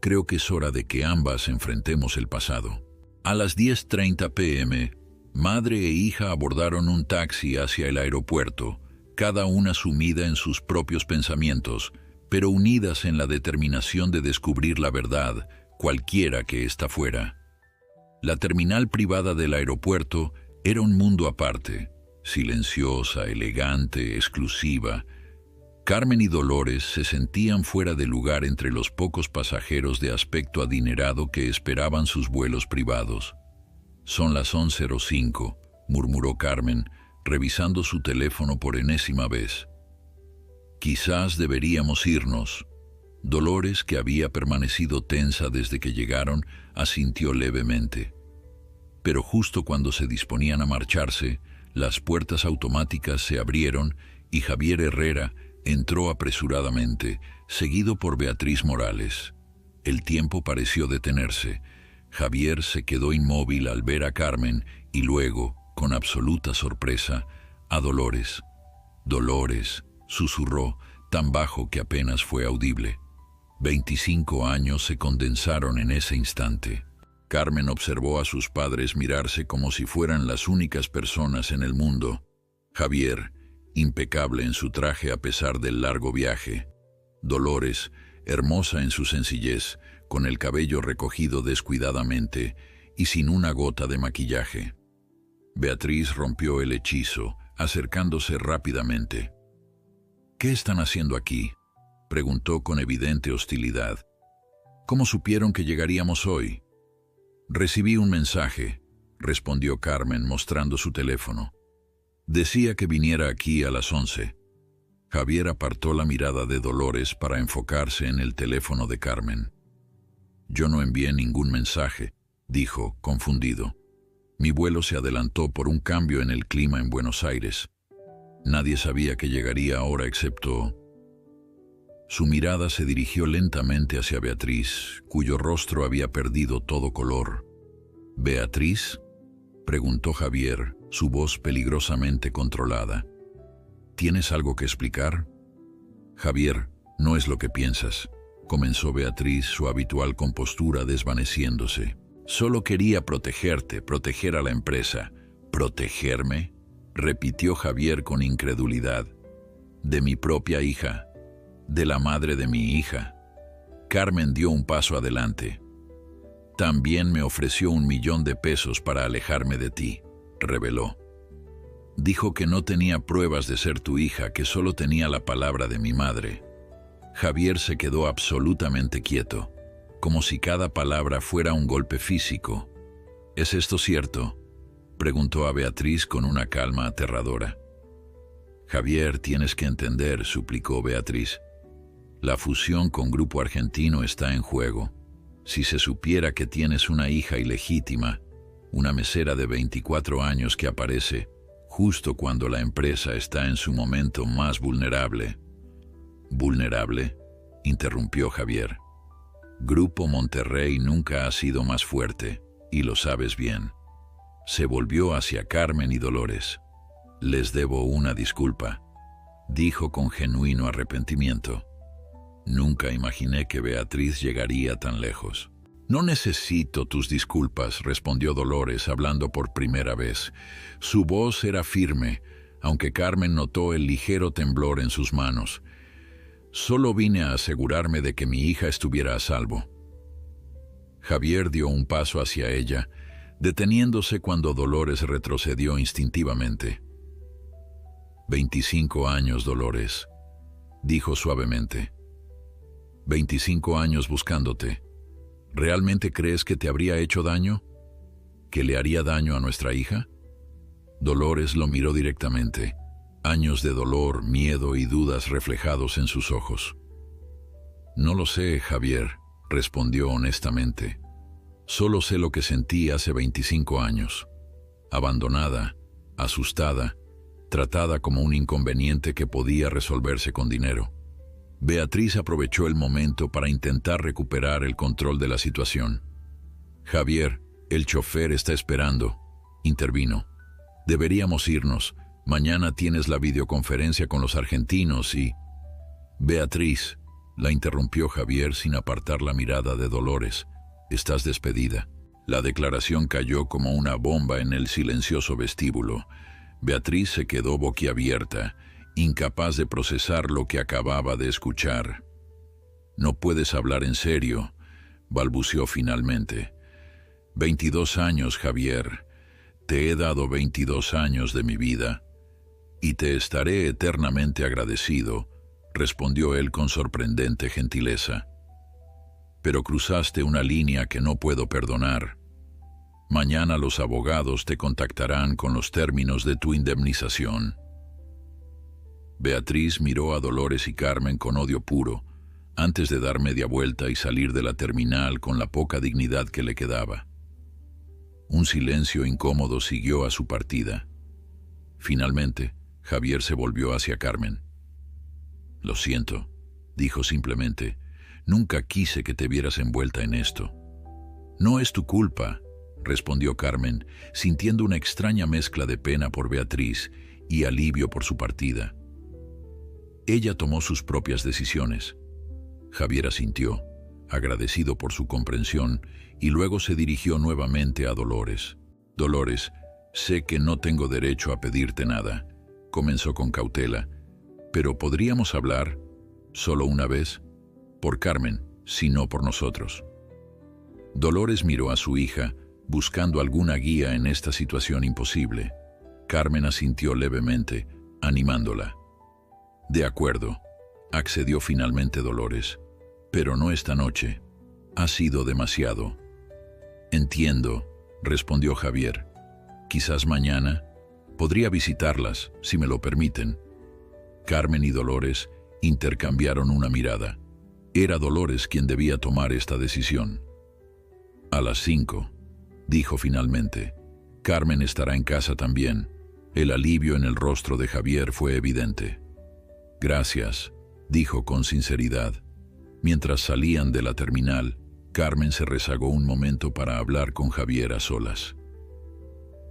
creo que es hora de que ambas enfrentemos el pasado». A las 10:30 p.m., madre e hija abordaron un taxi hacia el aeropuerto, cada una sumida en sus propios pensamientos, pero unidas en la determinación de descubrir la verdad, cualquiera que ésta fuera. La terminal privada del aeropuerto era un mundo aparte, silenciosa, elegante, exclusiva. Carmen y Dolores se sentían fuera de lugar entre los pocos pasajeros de aspecto adinerado que esperaban sus vuelos privados. «Son las 11:05», murmuró Carmen, revisando su teléfono por enésima vez. «Quizás deberíamos irnos». Dolores, que había permanecido tensa desde que llegaron, asintió levemente. Pero justo cuando se disponían a marcharse, las puertas automáticas se abrieron y Javier Herrera entró apresuradamente, seguido por Beatriz Morales. El tiempo pareció detenerse. Javier se quedó inmóvil al ver a Carmen y luego, con absoluta sorpresa, a Dolores. «Dolores», susurró, tan bajo que apenas fue audible. 25 años se condensaron en ese instante. Carmen observó a sus padres mirarse como si fueran las únicas personas en el mundo. Javier, impecable en su traje a pesar del largo viaje. Dolores, hermosa en su sencillez, con el cabello recogido descuidadamente y sin una gota de maquillaje. Beatriz rompió el hechizo, acercándose rápidamente. «¿Qué están haciendo aquí?», preguntó con evidente hostilidad. «¿Cómo supieron que llegaríamos hoy?». «Recibí un mensaje», respondió Carmen mostrando su teléfono. «Decía que viniera aquí a las 11». Javier apartó la mirada de Dolores para enfocarse en el teléfono de Carmen. «Yo no envié ningún mensaje», dijo, confundido. «Mi vuelo se adelantó por un cambio en el clima en Buenos Aires. Nadie sabía que llegaría ahora excepto...». Su mirada se dirigió lentamente hacia Beatriz, cuyo rostro había perdido todo color. «¿Beatriz?», preguntó Javier, su voz peligrosamente controlada. «¿Tienes algo que explicar?». «Javier, no es lo que piensas», comenzó Beatriz, su habitual compostura desvaneciéndose. «Solo quería protegerte, proteger a la empresa». «¿Protegerme?», repitió Javier con incredulidad. «De mi propia hija, de la madre de mi hija». Carmen dio un paso adelante. «También me ofreció $1 millón para alejarme de ti», reveló. «Dijo que no tenía pruebas de ser tu hija, que solo tenía la palabra de mi madre». Javier se quedó absolutamente quieto, como si cada palabra fuera un golpe físico. «¿Es esto cierto?», preguntó a Beatriz con una calma aterradora. «Javier, tienes que entender», suplicó Beatriz. «La fusión con Grupo Argentino está en juego. Si se supiera que tienes una hija ilegítima, una mesera de 24 años que aparece justo cuando la empresa está en su momento más vulnerable». «¿Vulnerable?», interrumpió Javier. «Grupo Monterrey nunca ha sido más fuerte, y lo sabes bien». Se volvió hacia Carmen y Dolores. «Les debo una disculpa», dijo con genuino arrepentimiento. «Nunca imaginé que Beatriz llegaría tan lejos». «No necesito tus disculpas», respondió Dolores, hablando por primera vez. Su voz era firme, aunque Carmen notó el ligero temblor en sus manos. «Solo vine a asegurarme de que mi hija estuviera a salvo». Javier dio un paso hacia ella, deteniéndose cuando Dolores retrocedió instintivamente. 25 años, Dolores», dijo suavemente. 25 años buscándote. ¿Realmente crees que te habría hecho daño? ¿Que le haría daño a nuestra hija? Dolores lo miró directamente, años de dolor, miedo y dudas reflejados en sus ojos. «No lo sé, Javier», respondió honestamente. «Solo sé lo que sentí hace 25 años. Abandonada, asustada, tratada como un inconveniente que podía resolverse con dinero». Beatriz aprovechó el momento para intentar recuperar el control de la situación. «Javier, el chofer está esperando», intervino. «Deberíamos irnos. Mañana tienes la videoconferencia con los argentinos y...». «Beatriz», la interrumpió Javier sin apartar la mirada de Dolores. «Estás despedida». La declaración cayó como una bomba en el silencioso vestíbulo. Beatriz se quedó boquiabierta, incapaz de procesar lo que acababa de escuchar. «No puedes hablar en serio», balbuceó finalmente. 22 años, Javier. Te he dado 22 años de mi vida y te estaré eternamente agradecido», respondió él con sorprendente gentileza. Pero cruzaste una línea que no puedo perdonar. Mañana los abogados te contactarán con los términos de tu indemnización. Beatriz miró a Dolores y Carmen con odio puro, antes de dar media vuelta y salir de la terminal con la poca dignidad que le quedaba. Un silencio incómodo siguió a su partida. Finalmente, Javier se volvió hacia Carmen. «Lo siento», dijo simplemente. «Nunca quise que te vieras envuelta en esto». «No es tu culpa», respondió Carmen, sintiendo una extraña mezcla de pena por Beatriz y alivio por su partida. Ella tomó sus propias decisiones. Javier asintió, agradecido por su comprensión, y luego se dirigió nuevamente a Dolores. «Dolores, sé que no tengo derecho a pedirte nada», comenzó con cautela, «pero ¿podríamos hablar solo una vez? Por Carmen, si no por nosotros». Dolores miró a su hija, buscando alguna guía en esta situación imposible. Carmen asintió levemente, animándola. «De acuerdo», accedió finalmente Dolores, «pero no esta noche. Ha sido demasiado». «Entiendo», respondió Javier. «Quizás mañana. Podría visitarlas, si me lo permiten». Carmen y Dolores intercambiaron una mirada. Era Dolores quien debía tomar esta decisión. «A las 5», dijo finalmente. «Carmen estará en casa también». El alivio en el rostro de Javier fue evidente. «Gracias», dijo con sinceridad. Mientras salían de la terminal, Carmen se rezagó un momento para hablar con Javier a solas.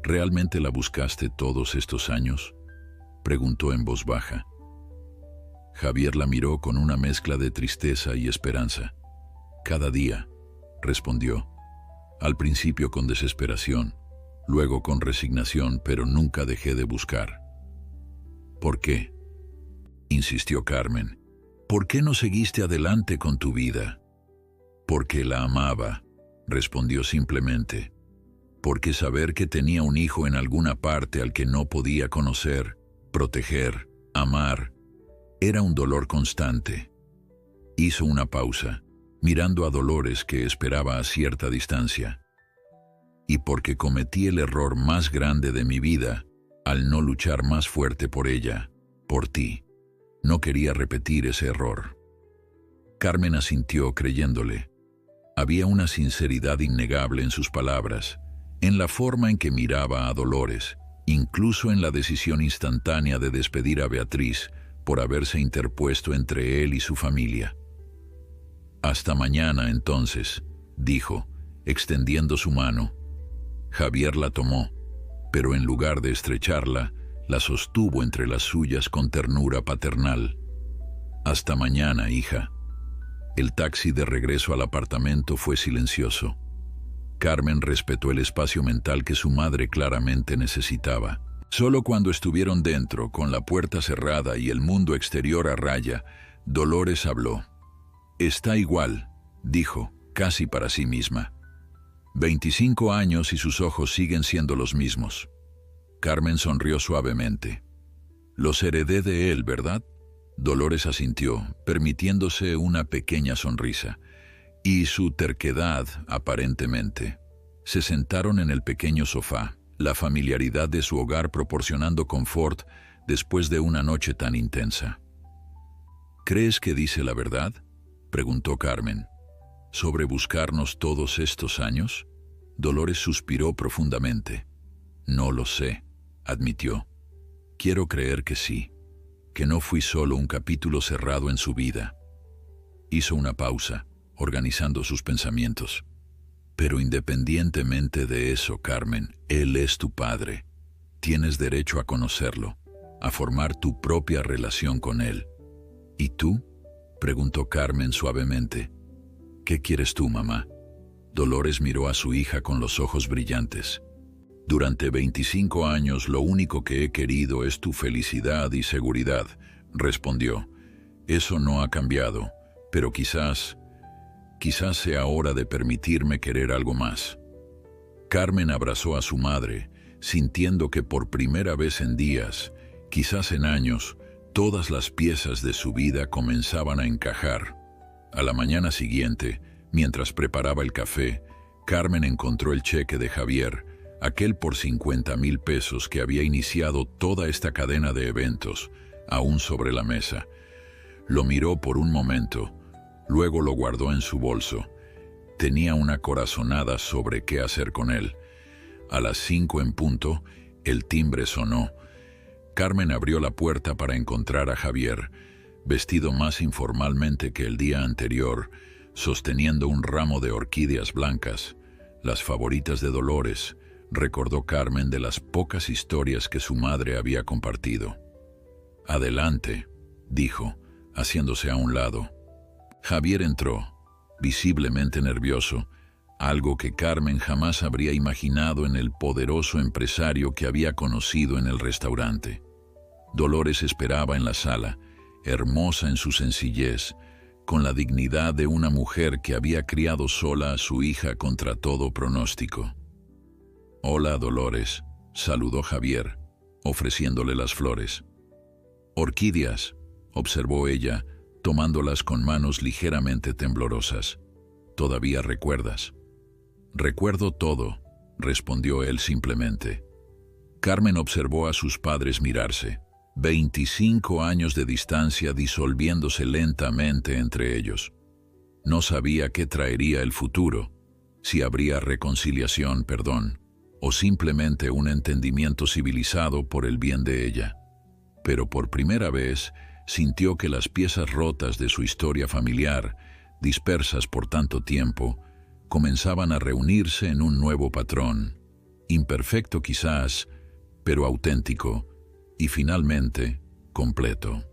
«¿Realmente la buscaste todos estos años?», preguntó en voz baja. Javier la miró con una mezcla de tristeza y esperanza. «Cada día», respondió. «Al principio con desesperación, luego con resignación, pero nunca dejé de buscar». «¿Por qué?», insistió Carmen. «¿Por qué no seguiste adelante con tu vida?». «Porque la amaba», respondió simplemente. «Porque saber que tenía un hijo en alguna parte al que no podía conocer, proteger, amar, era un dolor constante». Hizo una pausa, mirando a Dolores que esperaba a cierta distancia. «Y porque cometí el error más grande de mi vida al no luchar más fuerte por ella, por ti. No quería repetir ese error». Carmen asintió creyéndole. Había una sinceridad innegable en sus palabras, en la forma en que miraba a Dolores, incluso en la decisión instantánea de despedir a Beatriz por haberse interpuesto entre él y su familia. «Hasta mañana, entonces», dijo, extendiendo su mano. Javier la tomó, pero en lugar de estrecharla, la sostuvo entre las suyas con ternura paternal. «Hasta mañana, hija». El taxi de regreso al apartamento fue silencioso. Carmen respetó el espacio mental que su madre claramente necesitaba. Solo cuando estuvieron dentro, con la puerta cerrada y el mundo exterior a raya, Dolores habló. «Está igual», dijo, casi para sí misma. 25 años y sus ojos siguen siendo los mismos. Carmen sonrió suavemente. «Los heredé de él, ¿verdad?». Dolores asintió, permitiéndose una pequeña sonrisa. «Y su terquedad, aparentemente». Se sentaron en el pequeño sofá, la familiaridad de su hogar proporcionando confort después de una noche tan intensa. «¿Crees que dice la verdad?», preguntó Carmen. «¿Sobre buscarnos todos estos años?». Dolores suspiró profundamente. «No lo sé», admitió. «Quiero creer que sí, que no fui solo un capítulo cerrado en su vida». Hizo una pausa, organizando sus pensamientos. «Pero independientemente de eso, Carmen, él es tu padre. Tienes derecho a conocerlo, a formar tu propia relación con él». «¿Y tú?», preguntó Carmen suavemente. «¿Qué quieres tú, mamá?». Dolores miró a su hija con los ojos brillantes. «Durante 25 años lo único que he querido es tu felicidad y seguridad», respondió. «Eso no ha cambiado, pero quizás sea hora de permitirme querer algo más». Carmen abrazó a su madre, sintiendo que por primera vez en días, quizás en años, Todas las piezas de su vida comenzaban a encajar. A la mañana siguiente, mientras preparaba el café, Carmen encontró el cheque de Javier, aquel por 50,000 pesos que había iniciado toda esta cadena de eventos, aún sobre la mesa. Lo miró por un momento, luego lo guardó en su bolso. Tenía una corazonada sobre qué hacer con él. A las 5 en punto, el timbre sonó. Carmen abrió la puerta para encontrar a Javier, vestido más informalmente que el día anterior, sosteniendo un ramo de orquídeas blancas, las favoritas de Dolores, recordó Carmen de las pocas historias que su madre había compartido. «Adelante», dijo, haciéndose a un lado. Javier entró, visiblemente nervioso, algo que Carmen jamás habría imaginado en el poderoso empresario que había conocido en el restaurante. Dolores esperaba en la sala, hermosa en su sencillez, con la dignidad de una mujer que había criado sola a su hija contra todo pronóstico. «Hola, Dolores», saludó Javier, ofreciéndole las flores. «Orquídeas», observó ella, tomándolas con manos ligeramente temblorosas. «¿Todavía recuerdas?» «Recuerdo todo», respondió él simplemente. Carmen observó a sus padres mirarse, 25 años de distancia disolviéndose lentamente entre ellos. No sabía qué traería el futuro, si habría reconciliación, perdón, o simplemente un entendimiento civilizado por el bien de ella. Pero por primera vez sintió que las piezas rotas de su historia familiar, dispersas por tanto tiempo, comenzaban a reunirse en un nuevo patrón, imperfecto quizás, pero auténtico, y finalmente completo.